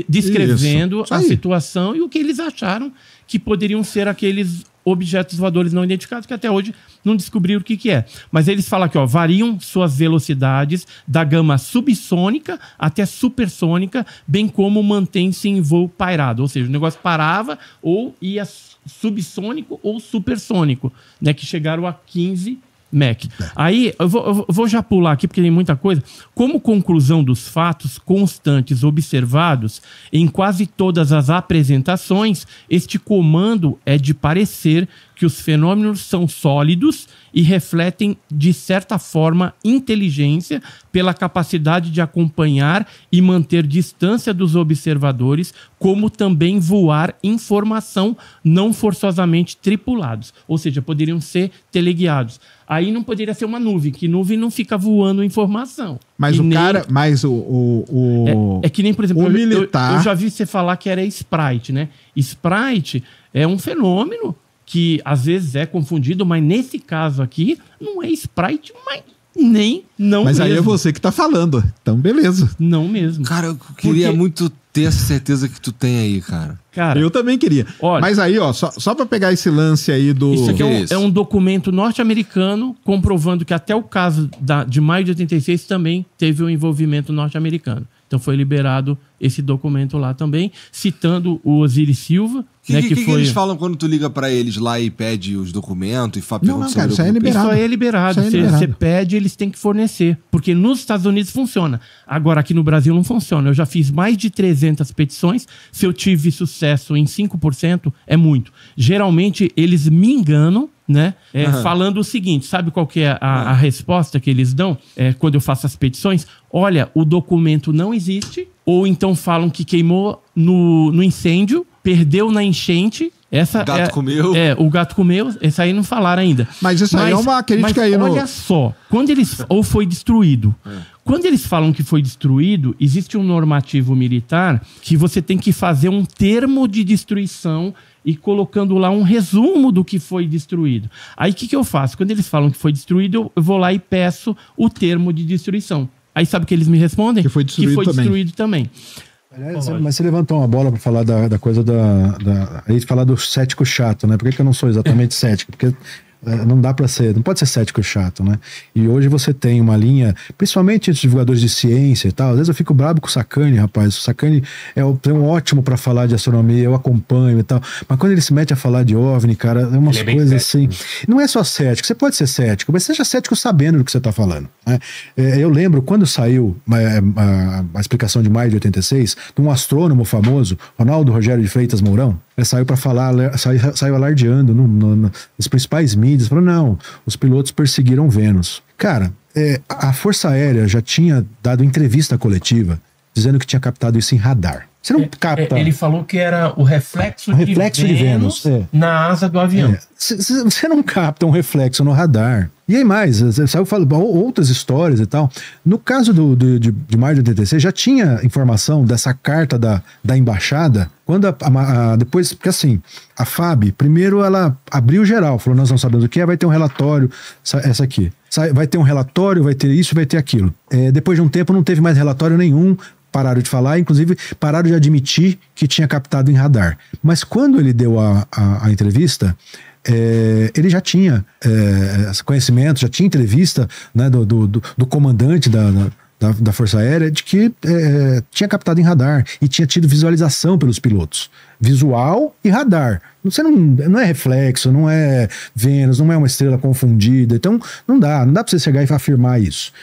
descrevendo a situação e o que eles acharam que poderiam ser aqueles objetos voadores não identificados, que até hoje não descobriram o que é. Mas eles falam aqui, ó, variam suas velocidades da gama subsônica até supersônica, bem como mantém-se em voo pairado. Ou seja, o negócio parava ou ia subsônico ou supersônico, né, que chegaram a 15 Mach. Aí, eu vou já pular aqui, porque tem muita coisa. Como conclusão dos fatos constantes observados em quase todas as apresentações, este comando é de parecer que os fenômenos são sólidos e refletem, de certa forma, inteligência pela capacidade de acompanhar e manter distância dos observadores, como também voar informação não forçosamente tripulados. Ou seja, poderiam ser teleguiados. Aí não poderia ser uma nuvem, que nuvem não fica voando informação. Mas e o nem... cara... Mas É que nem, por exemplo, o militar... eu já vi você falar que era Sprite, né? Sprite é um fenômeno que às vezes é confundido, mas nesse caso aqui não é Sprite, mas não mas mesmo. Aí é você que tá falando. Então, beleza. Não mesmo. Cara, eu queria muito ter essa certeza que tu tem aí, cara. Eu também queria. Olha, mas aí, ó, só pra pegar esse lance aí do... Isso aqui é um documento norte-americano comprovando que até o caso de maio de 86 também teve um envolvimento norte-americano. Então foi liberado esse documento lá também, citando o Osiris Silva. Que eles falam quando tu liga pra eles lá e pede os documentos e fala pergunta sobre isso aí é liberado. Você pede, eles têm que fornecer. Porque nos Estados Unidos funciona. Agora aqui no Brasil não funciona. Eu já fiz mais de 300 petições. Se eu tive sucesso em 5%, é muito. Geralmente eles me enganam, né? Falando o seguinte, sabe qual que é a resposta que eles dão quando eu faço as petições? Olha, o documento não existe, ou então falam que queimou no incêndio, perdeu na enchente. O gato comeu. O gato comeu, esse aí não falaram ainda. Mas isso aí é uma crítica aí olha só, quando eles... Ou foi destruído. Quando eles falam que foi destruído, existe um normativo militar que você tem que fazer um termo de destruição e colocando lá um resumo do que foi destruído. Aí o que eu faço? Quando eles falam que foi destruído, eu vou lá e peço o termo de destruição. Aí sabe o que eles me respondem? Que foi destruído também. Aliás, mas você levantou uma bola para falar da coisa aí falar do cético chato, né? Por que eu não sou exatamente cético? Porque não dá para ser, não pode ser cético chato, né? E hoje você tem uma linha, principalmente entre divulgadores de ciência e tal. Às vezes eu fico brabo com o Sacani, rapaz. O Sacani é um ótimo para falar de astronomia, eu acompanho e tal. Mas quando ele se mete a falar de OVNI, cara, é umas coisas assim. Não é só cético, você pode ser cético, mas seja cético sabendo do que você tá falando, né? Eu lembro quando saiu a explicação de maio de 86, de um astrônomo famoso, Ronaldo Rogério de Freitas Mourão. Ele saiu para falar, saiu alardeando nos principais mídias, falou, não, os pilotos perseguiram Vênus. Cara, a Força Aérea já tinha dado entrevista coletiva dizendo que tinha captado isso em radar. Você não capta... Ele falou que era o reflexo de Vênus na asa do avião. Você não capta um reflexo no radar. E aí mais, saiu falando outras histórias e tal. No caso de maio de 86, já tinha informação dessa carta da embaixada, quando depois, porque assim, a FAB, primeiro ela abriu geral, falou, nós não sabemos o que é, vai ter um relatório, essa aqui. Vai ter um relatório, vai ter isso, vai ter aquilo. Depois de um tempo não teve mais relatório nenhum, pararam de falar, inclusive pararam de admitir que tinha captado em radar. Mas quando ele deu a entrevista, ele já tinha conhecimento, já tinha entrevista, né, do comandante da Força Aérea de que tinha captado em radar e tinha tido visualização pelos pilotos. Visual e radar. Você não é reflexo, não é Vênus, não é uma estrela confundida. Então não dá pra você chegar e afirmar isso.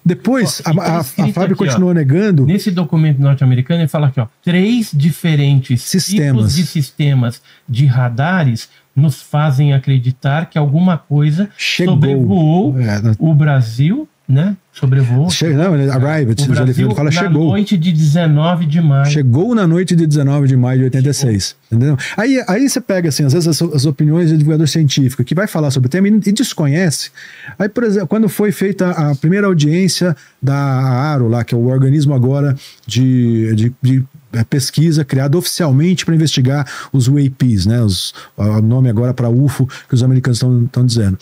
Depois, a FAB continuou negando. Nesse documento norte-americano, ele fala aqui, ó, 3 diferentes tipos de sistemas de radares nos fazem acreditar que alguma coisa sobrevoou o Brasil, né? Sobrevoou. Arrived. Ele fala chegou. Na noite de 19 de maio. Chegou na noite de 19 de maio de 86. Entendeu? Aí você pega, assim, às vezes as opiniões de divulgador científico que vai falar sobre o tema e desconhece. Aí, por exemplo, quando foi feita a primeira audiência da AARO, lá, que é o organismo agora de pesquisa criado oficialmente para investigar os UAPs, né? O nome agora para UFO que os americanos estão dizendo.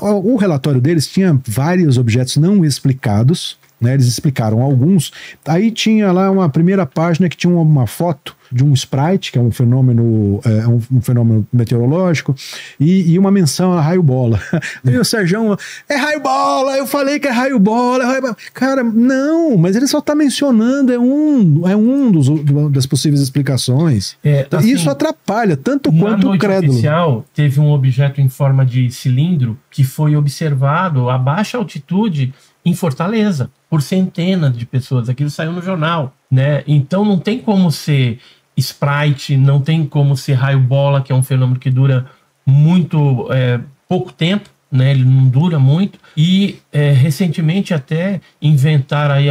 O relatório deles tinha vários objetos não explicados, né? Eles explicaram alguns. Aí tinha lá uma primeira página que tinha uma foto de um Sprite, que é um fenômeno, um fenômeno meteorológico, e uma menção a raio-bola. E o Sérgio, é raio-bola, eu falei que é raio-bola. Cara, não, mas ele só está mencionando, é um das possíveis explicações. Assim, isso atrapalha, tanto quanto o crédulo. Oficial, teve um objeto em forma de cilindro que foi observado a baixa altitude em Fortaleza, por centenas de pessoas. Aquilo saiu no jornal, né? Então não tem como ser Sprite, não tem como ser raio-bola, que é um fenômeno que dura muito pouco tempo, né? Ele não dura muito. E recentemente até inventaram aí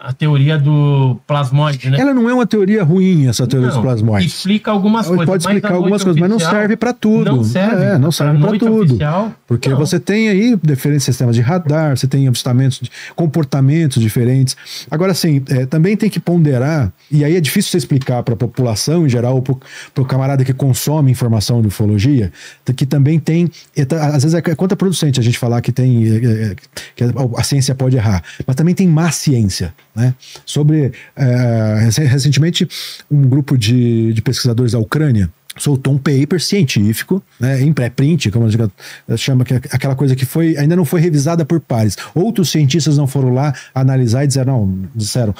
a teoria do plasmóide, né? Ela não é uma teoria ruim, essa teoria dos plasmóides. Explica algumas coisas. Pode explicar algumas coisas, mas não serve para tudo. Não serve. Não serve para tudo. Oficial, porque você tem aí diferentes sistemas de radar, você tem avistamentos, comportamentos diferentes. Agora, assim, também tem que ponderar, e aí é difícil você explicar para a população em geral, ou para o camarada que consome informação de ufologia, que também tem, às vezes é contraproducente a gente falar que tem, que a ciência pode errar, mas também tem má ciência, né? Sobre, recentemente, um grupo de pesquisadores da Ucrânia soltou um paper científico, né, em pré-print, como a gente chama, que é aquela coisa que ainda não foi revisada por pares. Outros cientistas não foram lá analisar e disseram,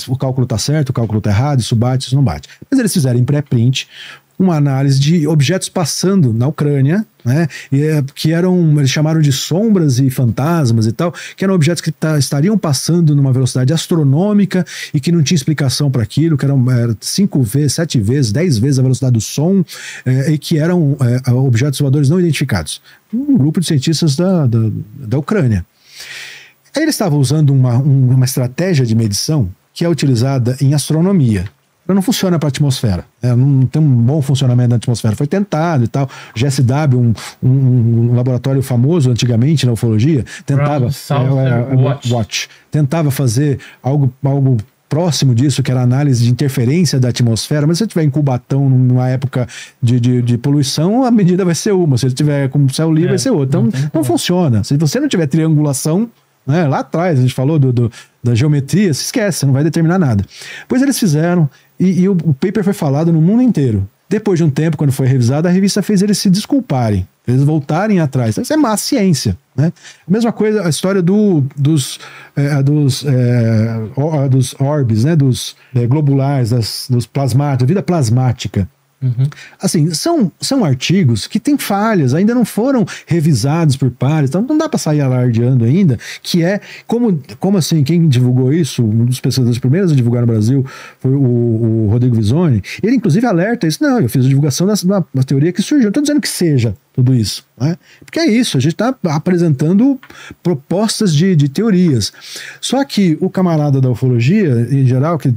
o cálculo está certo, o cálculo está errado, isso bate, isso não bate. Mas eles fizeram em pré-print uma análise de objetos passando na Ucrânia, né, que eles chamaram de sombras e fantasmas e tal, que eram objetos que estariam passando numa velocidade astronômica e que não tinha explicação para aquilo, que eram 5 vezes, 7 vezes, 10 vezes a velocidade do som, e que eram objetos voadores não identificados. Um grupo de cientistas da Ucrânia. Aí eles estavam usando uma estratégia de medição que é utilizada em astronomia. Não funciona para a atmosfera, não tem um bom funcionamento na atmosfera. Foi tentado e tal. GSW, um laboratório famoso antigamente na ufologia, tentava tentava fazer algo próximo disso, que era a análise de interferência da atmosfera, mas se você tiver em Cubatão numa época de poluição, a medida vai ser uma. Se ele tiver com o céu livre, vai ser outra. Então, não funciona. Se você não tiver triangulação, né, lá atrás a gente falou da geometria, se esquece, você não vai determinar nada. Pois eles fizeram, e o paper foi falado no mundo inteiro. Depois de um tempo, quando foi revisado, a revista fez eles se desculparem, eles voltarem atrás. Então, isso é má ciência, né? A mesma coisa, a história dos orbes, né, dos globulares, dos plasmáticos, da vida plasmática. Uhum. Assim, são artigos que têm falhas, ainda não foram revisados por pares, então não dá para sair alardeando ainda, que é, como assim, quem divulgou isso, um dos pesquisadores primeiros a divulgar no Brasil foi o Rodrigo Visoni, ele inclusive alerta isso, não, eu fiz a divulgação da teoria que surgiu, não estou dizendo que seja tudo isso, né? Porque é isso, a gente está apresentando propostas de teorias, só que o camarada da ufologia, em geral, que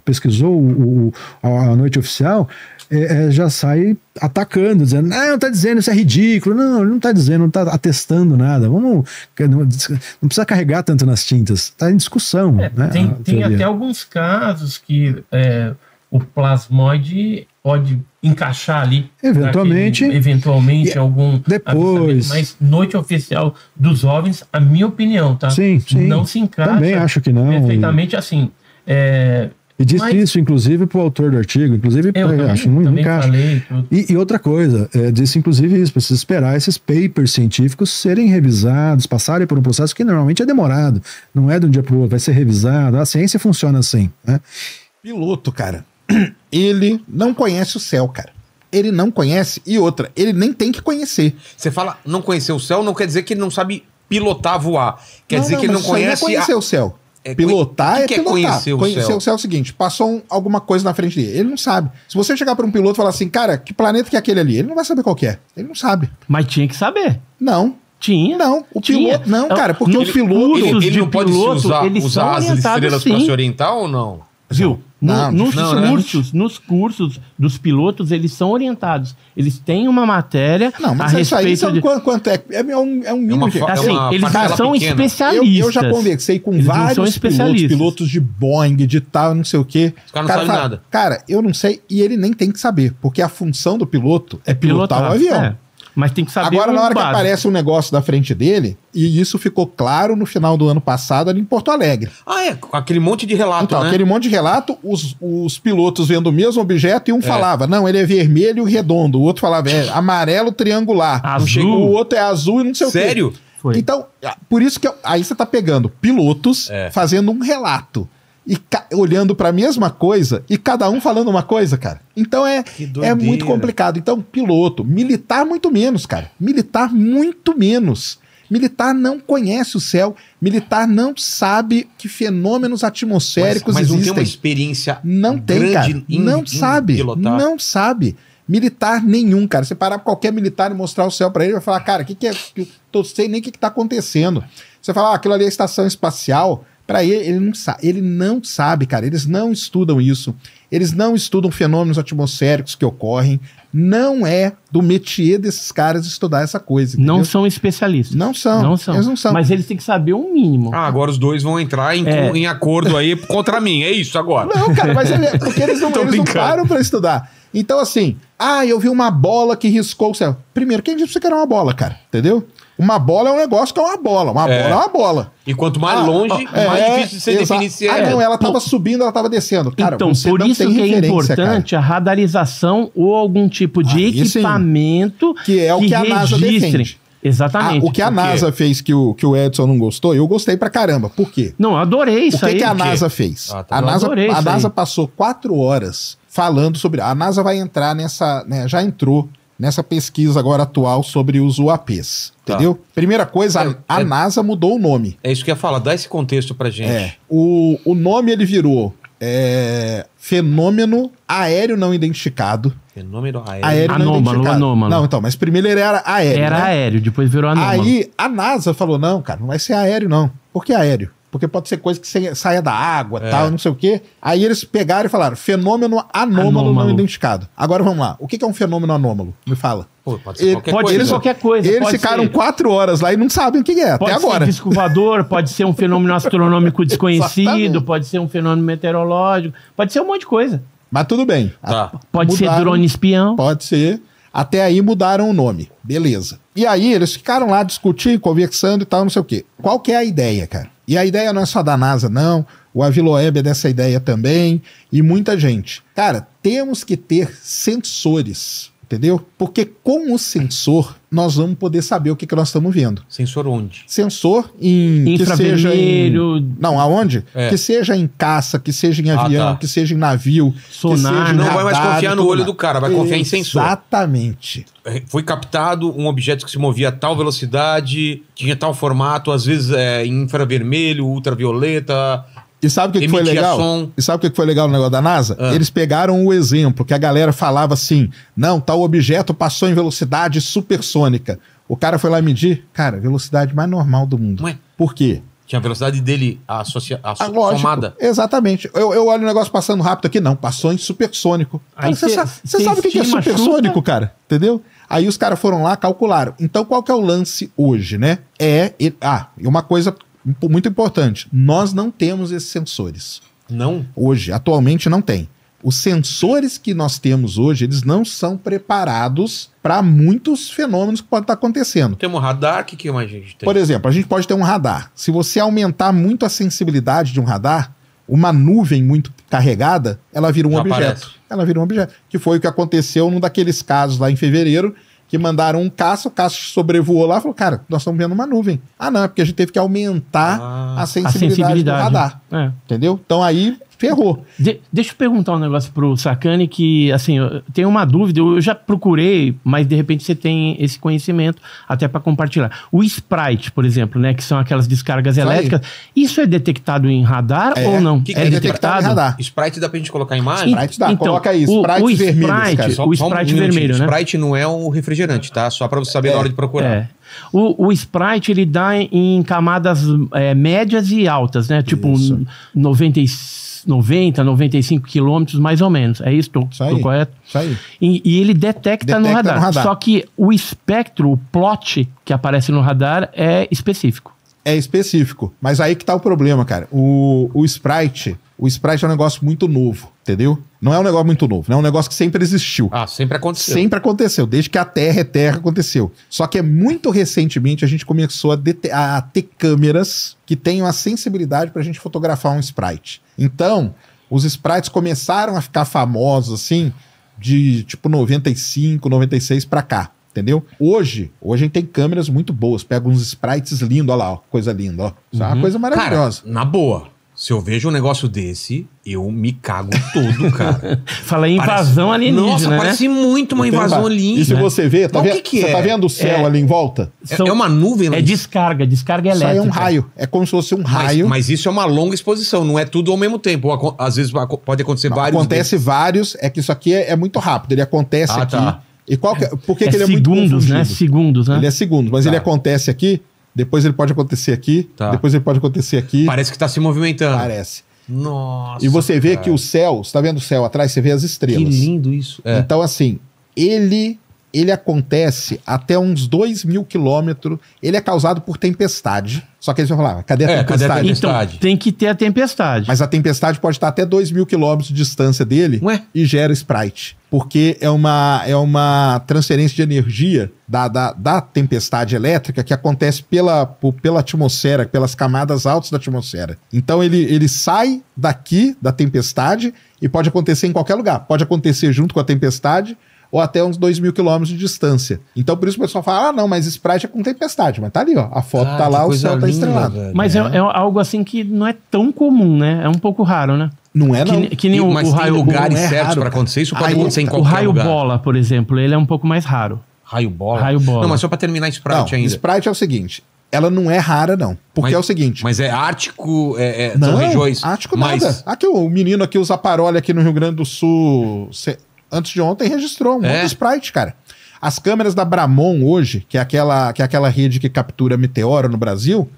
pesquisou a noite oficial, já sai atacando, dizendo, não está dizendo, isso é ridículo. Não, ele não está dizendo, não está atestando nada. Não precisa carregar tanto nas tintas. Está em discussão. Né, tem até alguns casos que o plasmoide pode encaixar ali. Eventualmente algum... Depois. Mas noite oficial dos OVNIs, a minha opinião, tá? Sim. Não se encaixa. Também acho que não. Perfeitamente assim. E disse isso, inclusive, para o autor do artigo, inclusive, acho muito encaixa. E outra coisa, disse inclusive isso, precisa esperar esses papers científicos serem revisados, passarem por um processo que normalmente é demorado, não é de um dia para o outro, vai ser revisado, a ciência funciona assim, né? Piloto, cara, ele não conhece o céu, cara. Ele não conhece, e outra, ele nem tem que conhecer. Você fala não conhecer o céu, não quer dizer que ele não sabe pilotar, voar. Quer dizer que ele não conhece... Não é conhecer o céu. Pilotar é pilotar. Conhecer o céu é o seguinte, passou alguma coisa na frente dele, ele não sabe. Se você chegar para um piloto e falar assim, cara, que planeta que é aquele ali? Ele não vai saber qual que é. Ele não sabe. Mas tinha que saber. Não. Tinha. Não, o piloto... Não, cara, porque o piloto... Ele não pode usar as estrelas para se orientar ou não? Viu? Nos cursos dos pilotos, eles são orientados. Eles têm uma matéria mas a respeito de... Quanto é? É um mínimo. Eles são especialistas. Eu já conversei com vários pilotos de Boeing, de tal, não sei o quê. Os caras não sabem nada. Cara, eu não sei e ele nem tem que saber, porque a função do piloto é pilotar o avião. Mas tem que saber. Agora, na hora que aparece um negócio da frente dele, e isso ficou claro no final do ano passado ali em Porto Alegre. Aquele monte de relato, então, né? Aquele monte de relato, os pilotos vendo o mesmo objeto e um falava, não, ele é vermelho redondo, o outro falava, é amarelo triangular. Azul. O outro é azul e não sei o quê. Sério? Foi. Então, por isso que aí você tá pegando pilotos fazendo um relato. E olhando para a mesma coisa e cada um falando uma coisa, cara. Então é muito complicado. Então, piloto, militar muito menos, cara. Militar muito menos. Militar não conhece o céu, militar não sabe que fenômenos atmosféricos existem. Mas não tem uma experiência não tem, cara. Não sabe. Pilotar. Não sabe. Militar nenhum, cara. Você parar qualquer militar e mostrar o céu para ele, vai falar, cara, o que é? Eu sei nem o que tá acontecendo. Você fala, aquilo ali é a estação espacial. Para ele não sabe, cara. Eles não estudam isso. Eles não estudam fenômenos atmosféricos que ocorrem. Não é do métier desses caras estudar essa coisa. Entendeu? Não são especialistas. Não são. Eles não são. Mas eles têm que saber o mínimo. Agora os dois vão entrar em acordo aí contra mim. É isso agora. Não, cara, mas porque eles não param pra estudar. Então, assim, eu vi uma bola que riscou o céu. Primeiro, quem disse que era uma bola, cara? Entendeu? Uma bola é um negócio que é uma bola. Uma bola é uma bola. E quanto mais longe, mais difícil de você definir se é. Não, ela tava subindo, ela tava descendo. Cara, então, por isso que é importante a radarização ou algum tipo de equipamento que é o que a NASA defende. Exatamente. O que a NASA fez que o Edson não gostou, eu gostei pra caramba. Por quê? Não, eu adorei isso aí. O que a NASA fez? A NASA passou 4 horas falando sobre... A NASA vai entrar nessa... Né, já entrou nessa pesquisa agora atual sobre os UAPs. Entendeu? Primeira coisa, a NASA mudou o nome. É isso que eu ia falar. Dá esse contexto pra gente. O nome ele virou Fenômeno Aéreo Não Identificado. Fenômeno aéreo não identificado. Anômalo. Não, então, mas primeiro ele era aéreo. Era aéreo, depois virou anômalo. Aí a NASA falou, não, cara, não vai ser aéreo não. Por que aéreo? Porque pode ser coisa que saia da água, tal, não sei o quê. Aí eles pegaram e falaram, fenômeno anômalo não identificado. Agora vamos lá. O que é um fenômeno anômalo? Me fala. Pode ser qualquer coisa. Eles ficaram 4 horas lá e não sabem o que é, até agora. Pode ser disco voador, pode ser um fenômeno astronômico desconhecido, pode ser um fenômeno meteorológico, pode ser um monte de coisa. Mas tudo bem. Pode ser drone espião. Pode ser. Até aí mudaram o nome. Beleza. E aí eles ficaram lá discutindo, conversando e tal, não sei o quê. Qual que é a ideia, cara? E a ideia não é só da NASA, não. O Aviloeb é dessa ideia também. E muita gente. Cara, temos que ter sensores, entendeu? Porque com o sensor, nós vamos poder saber o que nós estamos vendo. Sensor onde? Sensor em... infravermelho. Não, aonde? Que seja em caça, que seja em avião, que seja em navio. Sonar. Não vai mais confiar no olho do cara, vai confiar em sensor. Exatamente. Foi captado um objeto que se movia a tal velocidade, tinha tal formato, às vezes em infravermelho, ultravioleta... E sabe o que foi legal? E sabe o que foi legal no negócio da NASA? Eles pegaram o exemplo que a galera falava assim, não, tal objeto passou em velocidade supersônica. O cara foi lá medir, cara, velocidade mais normal do mundo. Ué? Por quê? Tinha a velocidade dele somada. Exatamente. Eu olho o negócio passando rápido aqui, não, passou em supersônico. Você sabe o que é supersônico, cara? Entendeu? Aí os caras foram lá, calcularam. Então qual que é o lance hoje, né? E uma coisa... muito importante, nós não temos esses sensores. Não? Hoje, atualmente não tem. Os sensores que nós temos hoje, eles não são preparados para muitos fenômenos que podem estar acontecendo. Temos radar, o que mais a gente tem? Por exemplo, a gente pode ter um radar. Se você aumentar muito a sensibilidade de um radar, uma nuvem muito carregada, ela vira um objeto. Ela vira um objeto. Que foi o que aconteceu num daqueles casos lá em fevereiro, que mandaram um caça, o caça sobrevoou lá e falou, cara, nós estamos vendo uma nuvem. Não, é porque a gente teve que aumentar a sensibilidade do radar. Entendeu? Então aí ferrou. Deixa eu perguntar um negócio pro Sacani que, assim, eu tenho uma dúvida, eu já procurei, mas de repente você tem esse conhecimento até para compartilhar. O Sprite, por exemplo, né, que são aquelas descargas elétricas, isso é detectado em radar ou não? É detectado em radar. Sprite dá pra gente colocar imagem? Sprite dá, então, coloca aí, Sprite vermelho. O Sprite vermelho, né? Sprite não é um refrigerante, tá? Só para você saber na hora de procurar. O Sprite, ele dá em camadas médias e altas, né? Tipo, 90, 95 quilômetros, mais ou menos. É isso? Tô correto? Isso aí. E ele detecta no radar. Só que o espectro, o plot que aparece no radar é específico. É específico. Mas aí que tá o problema, cara. O Sprite é um negócio muito novo, entendeu? Não é um negócio muito novo, não é um negócio que sempre existiu. Sempre aconteceu. Sempre aconteceu, desde que a Terra é Terra aconteceu. Só que muito recentemente a gente começou a ter câmeras que tenham a sensibilidade pra gente fotografar um Sprite. Então, os Sprites começaram a ficar famosos, assim, de tipo 95, 96 pra cá. Entendeu? Hoje a gente tem câmeras muito boas. Pega uns sprites lindos, olha lá, ó, coisa linda, ó. Isso é uma coisa maravilhosa. Cara, na boa, se eu vejo um negócio desse, eu me cago todo, cara. Fala em invasão alienígena, nossa, né? Parece muito uma invasão alienígena. E se você vê, você tá vendo o céu ali em volta? É uma nuvem. É descarga elétrica. Isso aí é um raio. É como se fosse um raio. Mas isso é uma longa exposição, não é tudo ao mesmo tempo. Às vezes pode acontecer vários. Acontece vários, é que isso aqui é muito rápido. Ele acontece aqui. Tá. E por que ele é muito confundido? Segundos, né? Ele é segundos, mas ele acontece aqui depois ele pode acontecer aqui, depois ele pode acontecer aqui. Parece que tá se movimentando. Parece. Nossa. E você vê que o céu, você tá vendo o céu atrás, você vê as estrelas. Que lindo isso. Então, assim, ele acontece até uns 2.000 quilômetros. Ele é causado por tempestade. Só que eles vão falar, cadê a tempestade? Cadê a tempestade? Então, tem que ter a tempestade. Mas a tempestade pode estar até 2.000 quilômetros de distância dele e gera Sprite. Porque é uma transferência de energia da tempestade elétrica que acontece pela atmosfera, pelas camadas altas da atmosfera. Então ele sai daqui, da tempestade, e pode acontecer em qualquer lugar. Pode acontecer junto com a tempestade, ou até uns 2.000 quilômetros de distância. Então, por isso o pessoal fala, não, mas Sprite é com tempestade. Mas tá ali, ó, a foto tá lá, o céu tá estrelado. Velho. Mas é algo assim que não é tão comum, né? É um pouco raro, né? Não é, não. Que nem mas o tem raio, lugares certos para acontecer? Isso pode acontecer em qualquer lugar. O raio bola, por exemplo, ele é um pouco mais raro. Raio bola? Raio bola. Não, mas só para terminar Sprite ainda. Sprite é o seguinte, ela não é rara, não. Porque é o seguinte... Mas é ártico, não, são regiões... ártico nada. Aqui o menino aqui, o Zaparoli, aqui no Rio Grande do Sul... Antes de ontem registrou um monte de Sprite, cara. As câmeras da Bramon hoje, que é aquela rede que captura meteoro no Brasil,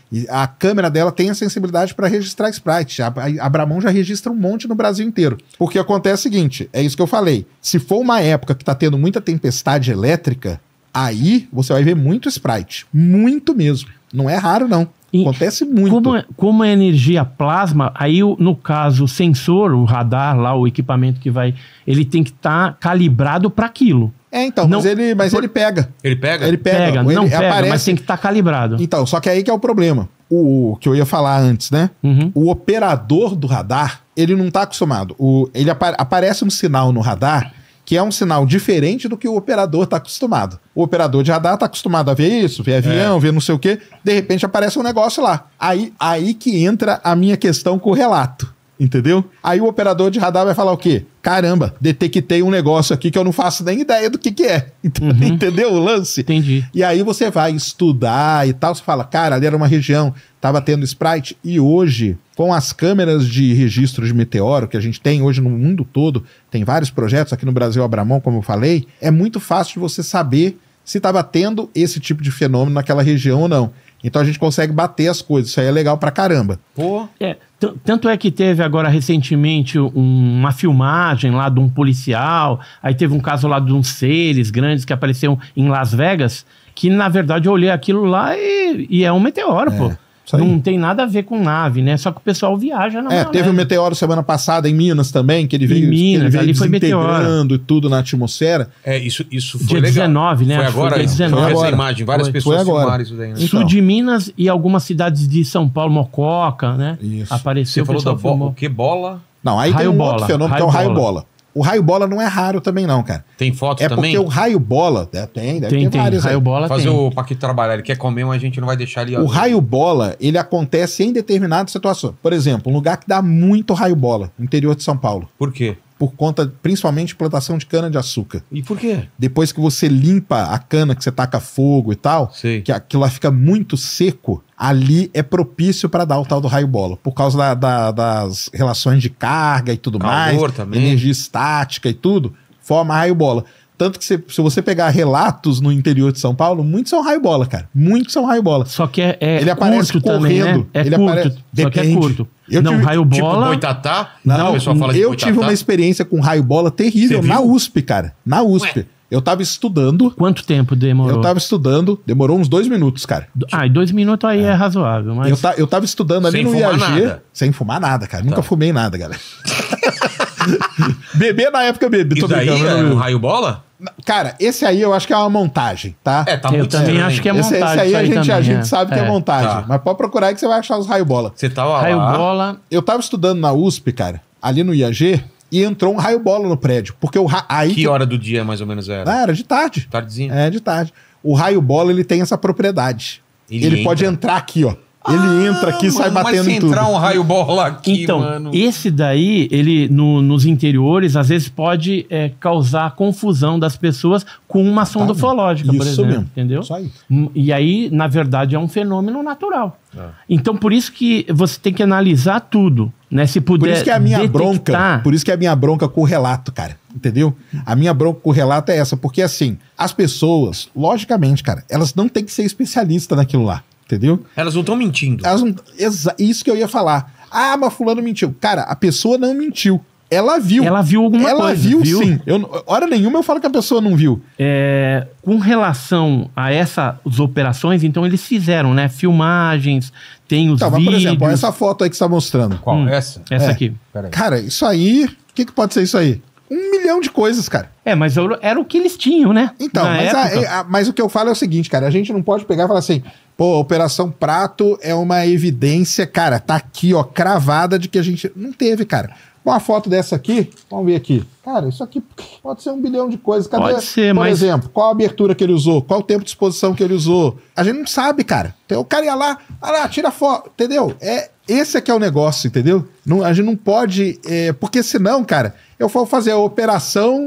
e a câmera dela tem a sensibilidade para registrar Sprite. A Bramon já registra um monte no Brasil inteiro. Porque acontece o seguinte, é isso que eu falei. Se for uma época que tá tendo muita tempestade elétrica, aí você vai ver muito Sprite. Muito mesmo. Não é raro, não. Acontece muito. Como é energia plasma, aí no caso o sensor, o radar lá, o equipamento que vai, ele tem que estar calibrado para aquilo. Então, não, mas ele pega. Ele pega? Ele pega. Não pega, aparece... mas tem que estar calibrado. Então, só que aí que é o problema. O que eu ia falar antes, né? O operador do radar, ele não tá acostumado. Ele aparece um sinal no radar que é um sinal diferente do que o operador está acostumado. O operador de radar está acostumado a ver isso, ver avião, ver não sei o quê. De repente aparece um negócio lá. Aí que entra a minha questão com o relato. Entendeu? Aí o operador de radar vai falar o quê? Caramba, detectei um negócio aqui que eu não faço nem ideia do que é. Entendeu o lance? Entendi. E aí você vai estudar e tal, você fala, cara, ali era uma região, tava tendo Sprite, e hoje, com as câmeras de registro de meteoro que a gente tem hoje no mundo todo, tem vários projetos aqui no Brasil, a Bramon, como eu falei, é muito fácil de você saber se estava tendo esse tipo de fenômeno naquela região ou não. Então a gente consegue bater as coisas, isso aí é legal pra caramba. Pô. Tanto é que teve agora recentemente uma filmagem lá de um policial, aí teve um caso lá de uns seres grandes que apareceram em Las Vegas, que na verdade eu olhei aquilo lá e é um meteoro, pô. Não tem nada a ver com nave, né? Só que o pessoal viaja na maionese. Teve um meteoro semana passada em Minas também, que ele veio, ali foi desintegrando e tudo na atmosfera. Isso foi dia legal. 19, né? Foi agora, dia 19. Essa imagem, várias pessoas filmaram isso daí. Né? Sul de Minas e algumas cidades de São Paulo, Mococa, né? Isso. Apareceu. Você falou da bola, o que bola? Não, aí raio tem bola. Outro fenômeno que é o raio bola. O raio bola não é raro também não, cara. Tem foto também? É porque o raio bola... Tem vários raio bola fazer o Paquito trabalhar, ele quer comer, mas a gente não vai deixar ele... O raio bola, ele acontece em determinadas situações. Por exemplo, um lugar que dá muito raio bola, no interior de São Paulo. Por quê? Por conta, principalmente, de plantação de cana-de-açúcar. E por quê? Depois que você limpa a cana, que você taca fogo e tal, que aquilo lá fica muito seco, ali é propício para dar o tal do raio bola. Por causa das relações de carga e tudo mais, também. Energia estática e tudo, forma raio bola. Tanto que se você pegar relatos no interior de São Paulo, muitos são raio bola, cara. Muitos são raio bola. Só que ele aparece curto correndo. Também, né? Ele curto, aparece... Só que é curto. Raio bola... Tipo boitatá? Não, o pessoal fala de eu tive uma experiência com raio bola terrível na USP, cara. Na USP. Eu tava estudando... Quanto tempo demorou? Eu tava estudando, demorou uns 2 minutos, cara. E 2 minutos aí é razoável, mas... Eu tava estudando ali no IAG... Sem fumar nada, cara. Nunca fumei nada, galera. Beber na época bebi. Isso daí é um raio bola? Cara, esse aí eu acho que é uma montagem, tá? Eu também acho que é montagem. Esse aí a gente sabe que é montagem. Tá. Mas pode procurar aí que você vai achar os raio bola. Você tava lá. Raio bola... Eu tava estudando na USP, cara, ali no IAG... E entrou um raio bola no prédio. Porque aí que hora do dia mais ou menos era? Era de tarde. Tardezinha. É, de tarde. O raio bola, ele tem essa propriedade. Ele pode entrar aqui, ó. Ele entra aqui e sai batendo em tudo. Mas se entrar um raio bola aqui, então, mano... esse daí, ele nos interiores, às vezes pode causar confusão das pessoas com uma sonda ufológica, por exemplo. Mesmo. Entendeu? Isso aí. E aí, na verdade, é um fenômeno natural. Então, por isso que você tem que analisar tudo, né? Se puder por isso que é a minha bronca, por isso que é a minha bronca com o relato, cara. Entendeu? A minha bronca com o relato é essa. Porque, assim, as pessoas, logicamente, cara, elas não têm que ser especialistas naquilo lá. entendeu? Elas não estão mentindo. Isso que eu ia falar. Ah, mas fulano mentiu. Cara, a pessoa não mentiu. Ela viu. Ela viu alguma coisa. Ela viu sim. Hora nenhuma eu falo que a pessoa não viu. Com relação a essas operações, então eles fizeram, né? Filmagens, tem os vídeos. Por exemplo, essa foto aí que você está mostrando. Qual? Essa? Essa aqui. Cara, isso aí... O que pode ser isso aí? 1 milhão de coisas, cara. Mas era o que eles tinham, né? Então, mas o que eu falo é o seguinte, cara. A gente não pode pegar e falar assim, pô, Operação Prato é uma evidência, cara, tá aqui, ó, cravada de que a gente... Não teve, cara. Uma foto dessa aqui, vamos ver aqui. Cara, isso aqui pode ser 1 bilhão de coisas. Cadê, pode ser, por exemplo, qual a abertura que ele usou? Qual o tempo de exposição que ele usou? A gente não sabe, cara. Então, o cara ia lá, tira foto, entendeu? Esse aqui é o negócio, entendeu? A gente não pode... porque senão, cara, eu for fazer a Operação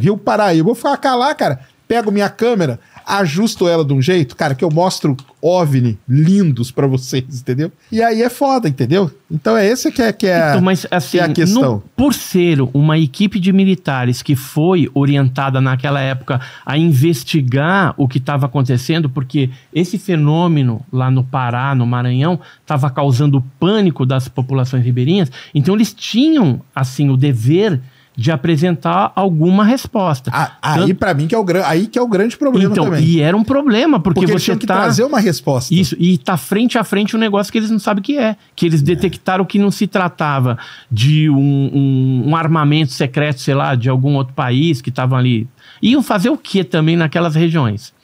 Rio Paraíba, eu vou ficar lá, cara, pego minha câmera, ajusto ela de um jeito, cara, que eu mostro OVNI lindos pra vocês, entendeu? E aí é foda, entendeu? Então esse que é então, mas, assim, que é a questão. Por ser uma equipe de militares que foi orientada naquela época a investigar o que estava acontecendo, porque esse fenômeno lá no Pará, no Maranhão, estava causando pânico das populações ribeirinhas, então eles tinham, assim, o dever de apresentar alguma resposta. Aí, pra mim, que é o grande problema também. E era um problema, porque você tinha que trazer uma resposta. Isso, e tá frente a frente um negócio que eles não sabem o que é. Que eles detectaram que não se tratava de um armamento secreto, sei lá, de algum outro país que estavam ali. Iam fazer o que também naquelas regiões?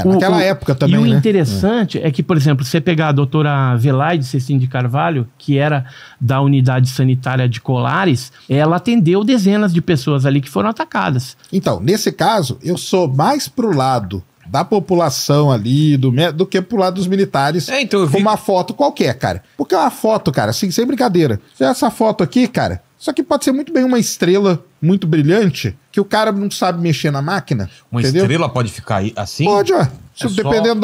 Naquela época também, E o né? interessante é que, por exemplo, você pegar a doutora Velaide Cecim de Carvalho, que era da unidade sanitária de Colares, ela atendeu dezenas de pessoas ali que foram atacadas. Então, nesse caso, eu sou mais pro lado da população ali, do que pro lado dos militares, então com uma foto qualquer, cara. Porque uma foto, cara, assim, sem brincadeira. Essa foto aqui, cara, isso aqui pode ser muito bem uma estrela muito brilhante, que o cara não sabe mexer na máquina. Uma entendeu? Estrela pode ficar assim? Pode, ó. Dependendo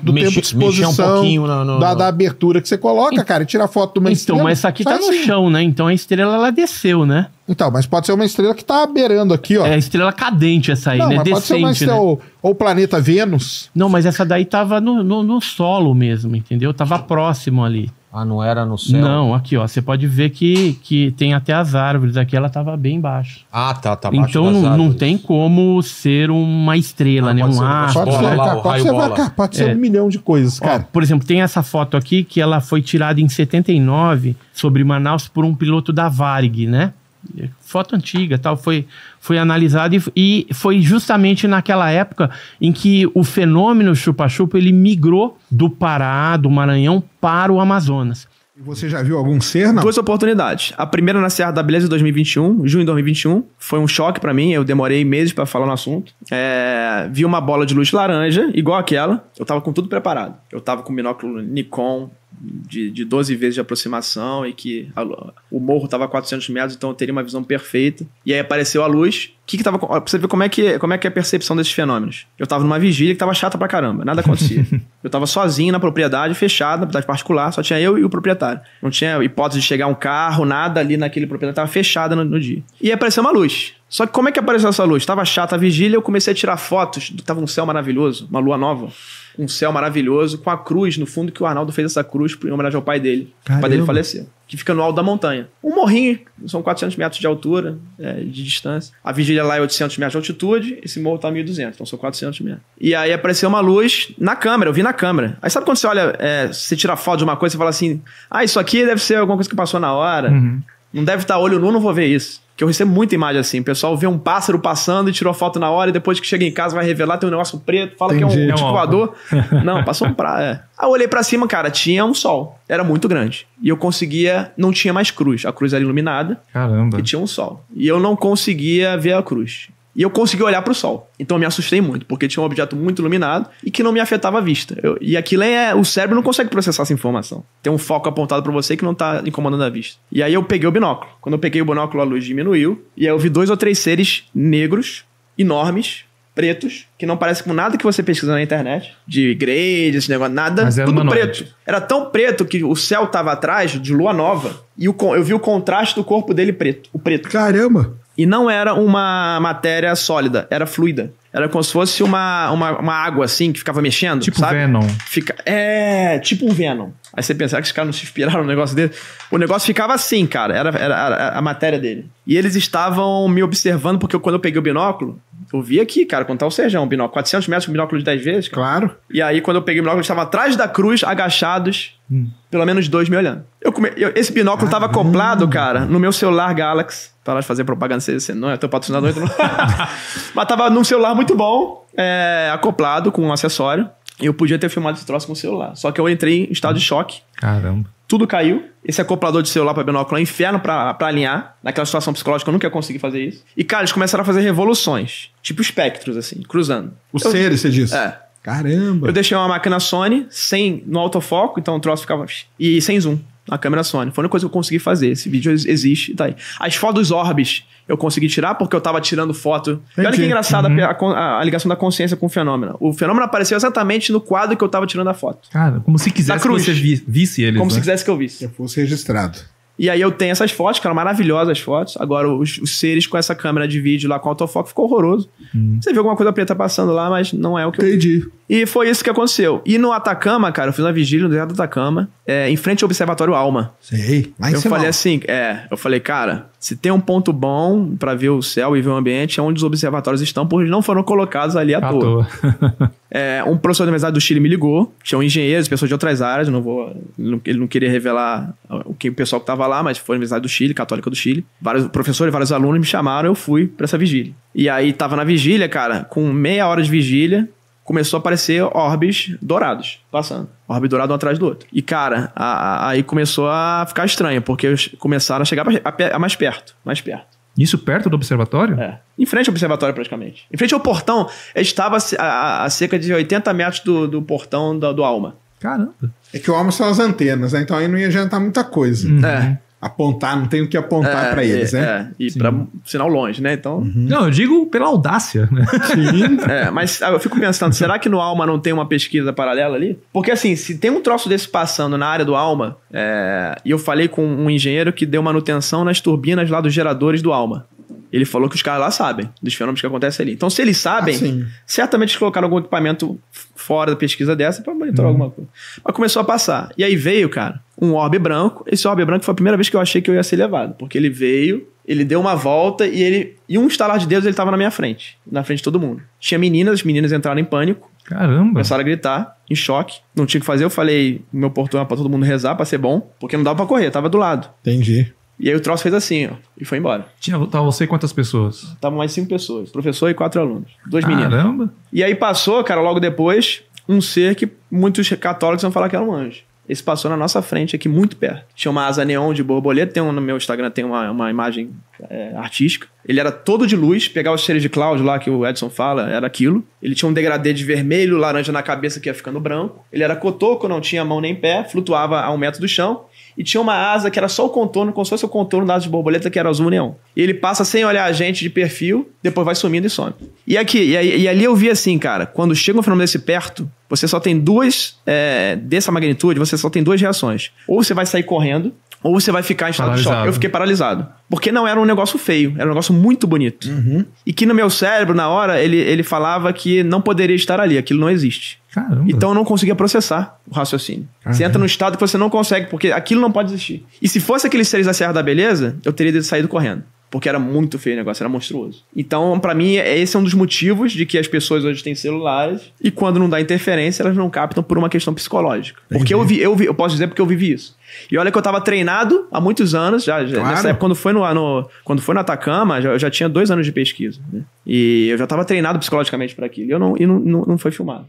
do tempo de exposição, da abertura que você coloca, cara, e tira a foto de uma estrela. Então, mas essa aqui tá no chão, né? Então a estrela, ela desceu, né? Então, mas pode ser uma estrela que tá beirando aqui, ó. É a estrela cadente essa aí, né? Mas pode ser uma estrela, ou o planeta Vênus. Não, mas essa daí tava no solo mesmo, entendeu? Tava próximo ali. Não era no céu? Não, aqui, ó. Você pode ver que tem até as árvores aqui, ela tava bem baixo. Tá baixo. Então não tem como ser uma estrela, né? Um astro. Pode ser 1 milhão de coisas, cara. Ó, por exemplo, tem essa foto aqui que ela foi tirada em 79 sobre Manaus por um piloto da Varig, né? Foto antiga, tal, foi analisado e foi justamente naquela época em que o fenômeno chupa-chupa ele migrou do Pará, do Maranhão para o Amazonas. Você já viu algum ser, não? 2 oportunidades. A primeira na Serra da Beleza em 2021, junho de 2021. Foi um choque pra mim, eu demorei meses pra falar no assunto. Vi uma bola de luz laranja, igual aquela. Eu tava com tudo preparado. Eu tava com binóculo Nikon de 12 vezes de aproximação e que o morro tava a 400 metros, então eu teria uma visão perfeita. E aí apareceu a luz. Que tava, pra você ver como é que é a percepção desses fenômenos. Eu tava numa vigília que tava chata pra caramba, nada acontecia. Eu tava sozinho na propriedade, fechada, na propriedade particular, só tinha eu e o proprietário. Não tinha hipótese de chegar um carro, nada ali naquele proprietário, tava fechada no dia. E aí apareceu uma luz. Só que como é que apareceu essa luz? Tava chata a vigília, eu comecei a tirar fotos, tava um céu maravilhoso, uma lua nova, um céu maravilhoso, com a cruz no fundo, que o Arnaldo fez essa cruz em homenagem ao pai dele. Caramba. O pai dele faleceu. Que fica no alto da montanha. Um morrinho, são 400 metros de altura, de distância. A vigília lá é 800 metros de altitude, esse morro tá 1.200, então são 400 metros. E aí apareceu uma luz na câmera, eu vi na câmera. Aí sabe quando você olha, você tira foto de uma coisa e fala assim, isso aqui deve ser alguma coisa que passou na hora. Uhum. Não deve estar olho nu, não vou ver isso. Que eu recebo muita imagem assim. O pessoal vê um pássaro passando e tirou a foto na hora e depois que chega em casa vai revelar, tem um negócio preto, fala que é um tipo voador. Não, passou um praia. Aí eu olhei pra cima, cara, tinha um sol. Era muito grande. E eu conseguia... Não tinha mais cruz. A cruz era iluminada. Caramba. E tinha um sol. E eu não conseguia ver a cruz. E eu consegui olhar pro sol. Então eu me assustei muito, porque tinha um objeto muito iluminado e que não me afetava a vista. E aquilo o cérebro não consegue processar essa informação. Tem um foco apontado pra você que não tá incomodando a vista. E aí eu peguei o binóculo. Quando eu peguei o binóculo, a luz diminuiu. E aí eu vi 2 ou 3 seres negros, enormes, pretos, que não parecem com nada que você pesquisa na internet. De igreja, esse negócio, nada. Mas tudo preto. Era tão preto que o céu tava atrás de lua nova. E eu vi o contraste do corpo dele preto. O preto. Caramba! E não era uma matéria sólida, era fluida. Era como se fosse uma água, assim, que ficava mexendo, tipo sabe? Venom. Tipo um Venom. Aí você pensa, será que os caras não se inspiraram no negócio dele? O negócio ficava assim, cara. Era a matéria dele. E eles estavam me observando, porque quando eu peguei o binóculo, eu vi aqui, cara, quando tá o Serjão, um binóculo, 400 metros, um binóculo de 10 vezes. Cara. Claro. E aí, quando eu peguei o binóculo, eles estavam atrás da cruz, agachados, pelo menos 2 me olhando. Esse binóculo tava acoplado, cara, no meu celular Galaxy. Pra lá de fazer propaganda, você não é teu patrocinador, então não. Mas tava num celular muito bom, acoplado com um acessório. E eu podia ter filmado esse troço com o celular. Só que eu entrei em estado de choque. Caramba. Tudo caiu. Esse acoplador de celular pra binóculo é um inferno pra alinhar. Naquela situação psicológica eu nunca ia conseguir fazer isso. E, cara, eles começaram a fazer revoluções. Tipo espectros, assim, cruzando. Os seres, você disse? É. Caramba. Eu deixei uma máquina Sony no autofoco, então o troço ficava... E sem zoom. Na câmera Sony. Foi a única coisa que eu consegui fazer. Esse vídeo existe e tá aí. As fotos dos orbes eu consegui tirar porque eu tava tirando foto. E olha que engraçado a ligação da consciência com o fenômeno. O fenômeno apareceu exatamente no quadro que eu tava tirando a foto. Cara, como se quisesse que você visse eles. Como se quisesse que eu visse. Se fosse registrado. E aí eu tenho essas fotos, que eram maravilhosas as fotos. Agora, os seres com essa câmera de vídeo lá com autofoco ficou horroroso. Você viu alguma coisa preta passando lá, mas não é o que Entendi. E foi isso que aconteceu. E no Atacama, cara, eu fiz uma vigília no deserto do Atacama, em frente ao Observatório Alma. Sei. Lá em Eu falei assim, eu falei, cara, se tem um ponto bom pra ver o céu e ver o ambiente, é onde os observatórios estão, porque eles não foram colocados ali à toa. Um professor da Universidade do Chile me ligou, tinham engenheiros, pessoas de outras áreas, ele não queria revelar o pessoal que estava lá, mas foi a Universidade do Chile, Católica do Chile. Vários professores, vários alunos me chamaram, eu fui pra essa vigília. E aí tava na vigília, cara, com meia hora de vigília, começou a aparecer orbes dourados, passando. Orbe dourado um atrás do outro. E, cara, aí começou a ficar estranho, porque começaram a chegar mais perto. Isso perto do observatório? Em frente ao observatório, praticamente. Em frente ao portão, estava a cerca de 80 metros do portão do Alma. Caramba. É que o Alma são as antenas, né? Então aí não ia adiantar muita coisa. Apontar, não tem o que apontar pra eles, né? E pra sinal longe, né? Então... Não, eu digo pela audácia, né? Sim. Mas eu fico pensando, será que no Alma não tem uma pesquisa paralela ali? Porque assim, se tem um troço desse passando na área do Alma, e eu falei com um engenheiro que deu manutenção nas turbinas lá dos geradores do Alma. Ele falou que os caras lá sabem dos fenômenos que acontecem ali. Então, se eles sabem, certamente eles colocaram algum equipamento fora da pesquisa dessa pra monitorar alguma coisa. Mas começou a passar. E aí veio, cara, um orbe branco. Esse orbe branco foi a primeira vez que eu achei que eu ia ser levado. Porque ele veio, ele deu uma volta e um estalar de dedos ele tava na minha frente. Na frente de todo mundo. Tinha meninas, as meninas entraram em pânico. Caramba. Começaram a gritar, em choque. Não tinha o que fazer. Eu falei, meu portão era pra todo mundo rezar, pra ser bom. Porque não dava pra correr, tava do lado. Entendi. E aí o troço fez assim, ó, e foi embora. Tava você e quantas pessoas? Estavam mais 5 pessoas. Professor e 4 alunos. 2 meninos. Caramba. E aí passou, cara, logo depois, um ser que muitos católicos vão falar que era um anjo. Esse passou na nossa frente aqui, muito perto. Tinha uma asa neon de borboleta. No meu Instagram tem uma imagem artística. Ele era todo de luz. Pegar os seres de Cláudio lá, que o Edson fala, era aquilo. Ele tinha um degradê de vermelho, laranja na cabeça que ia ficando branco. Ele era cotoco, não tinha mão nem pé. Flutuava a 1 metro do chão. E tinha uma asa que era só o contorno, como se fosse o contorno da asa de borboleta, que era azul neon. E ele passa sem olhar a gente de perfil, depois vai sumindo e some. E ali eu vi assim, cara, quando chega um fenômeno desse perto, você só tem dessa magnitude, você só tem 2 reações. Ou você vai sair correndo, ou você vai ficar em estado de choque. Eu fiquei paralisado. Porque não era um negócio feio, era um negócio muito bonito. E que no meu cérebro, na hora, ele falava que não poderia estar ali, aquilo não existe. Caramba. Então eu não conseguia processar o raciocínio. Você entra num estado que você não consegue, porque aquilo não pode existir. E se fosse aqueles seres da Serra da Beleza, eu teria saído correndo. Porque era muito feio o negócio, era monstruoso. Então, pra mim, esse é um dos motivos de que as pessoas hoje têm celulares e quando não dá interferência, elas não captam por uma questão psicológica. Porque eu posso dizer porque eu vivi isso. E olha que eu tava treinado há muitos anos, já nessa época, quando foi no Atacama, eu já tinha 2 anos de pesquisa. Né? E eu já tava treinado psicologicamente para aquilo. E não foi filmado.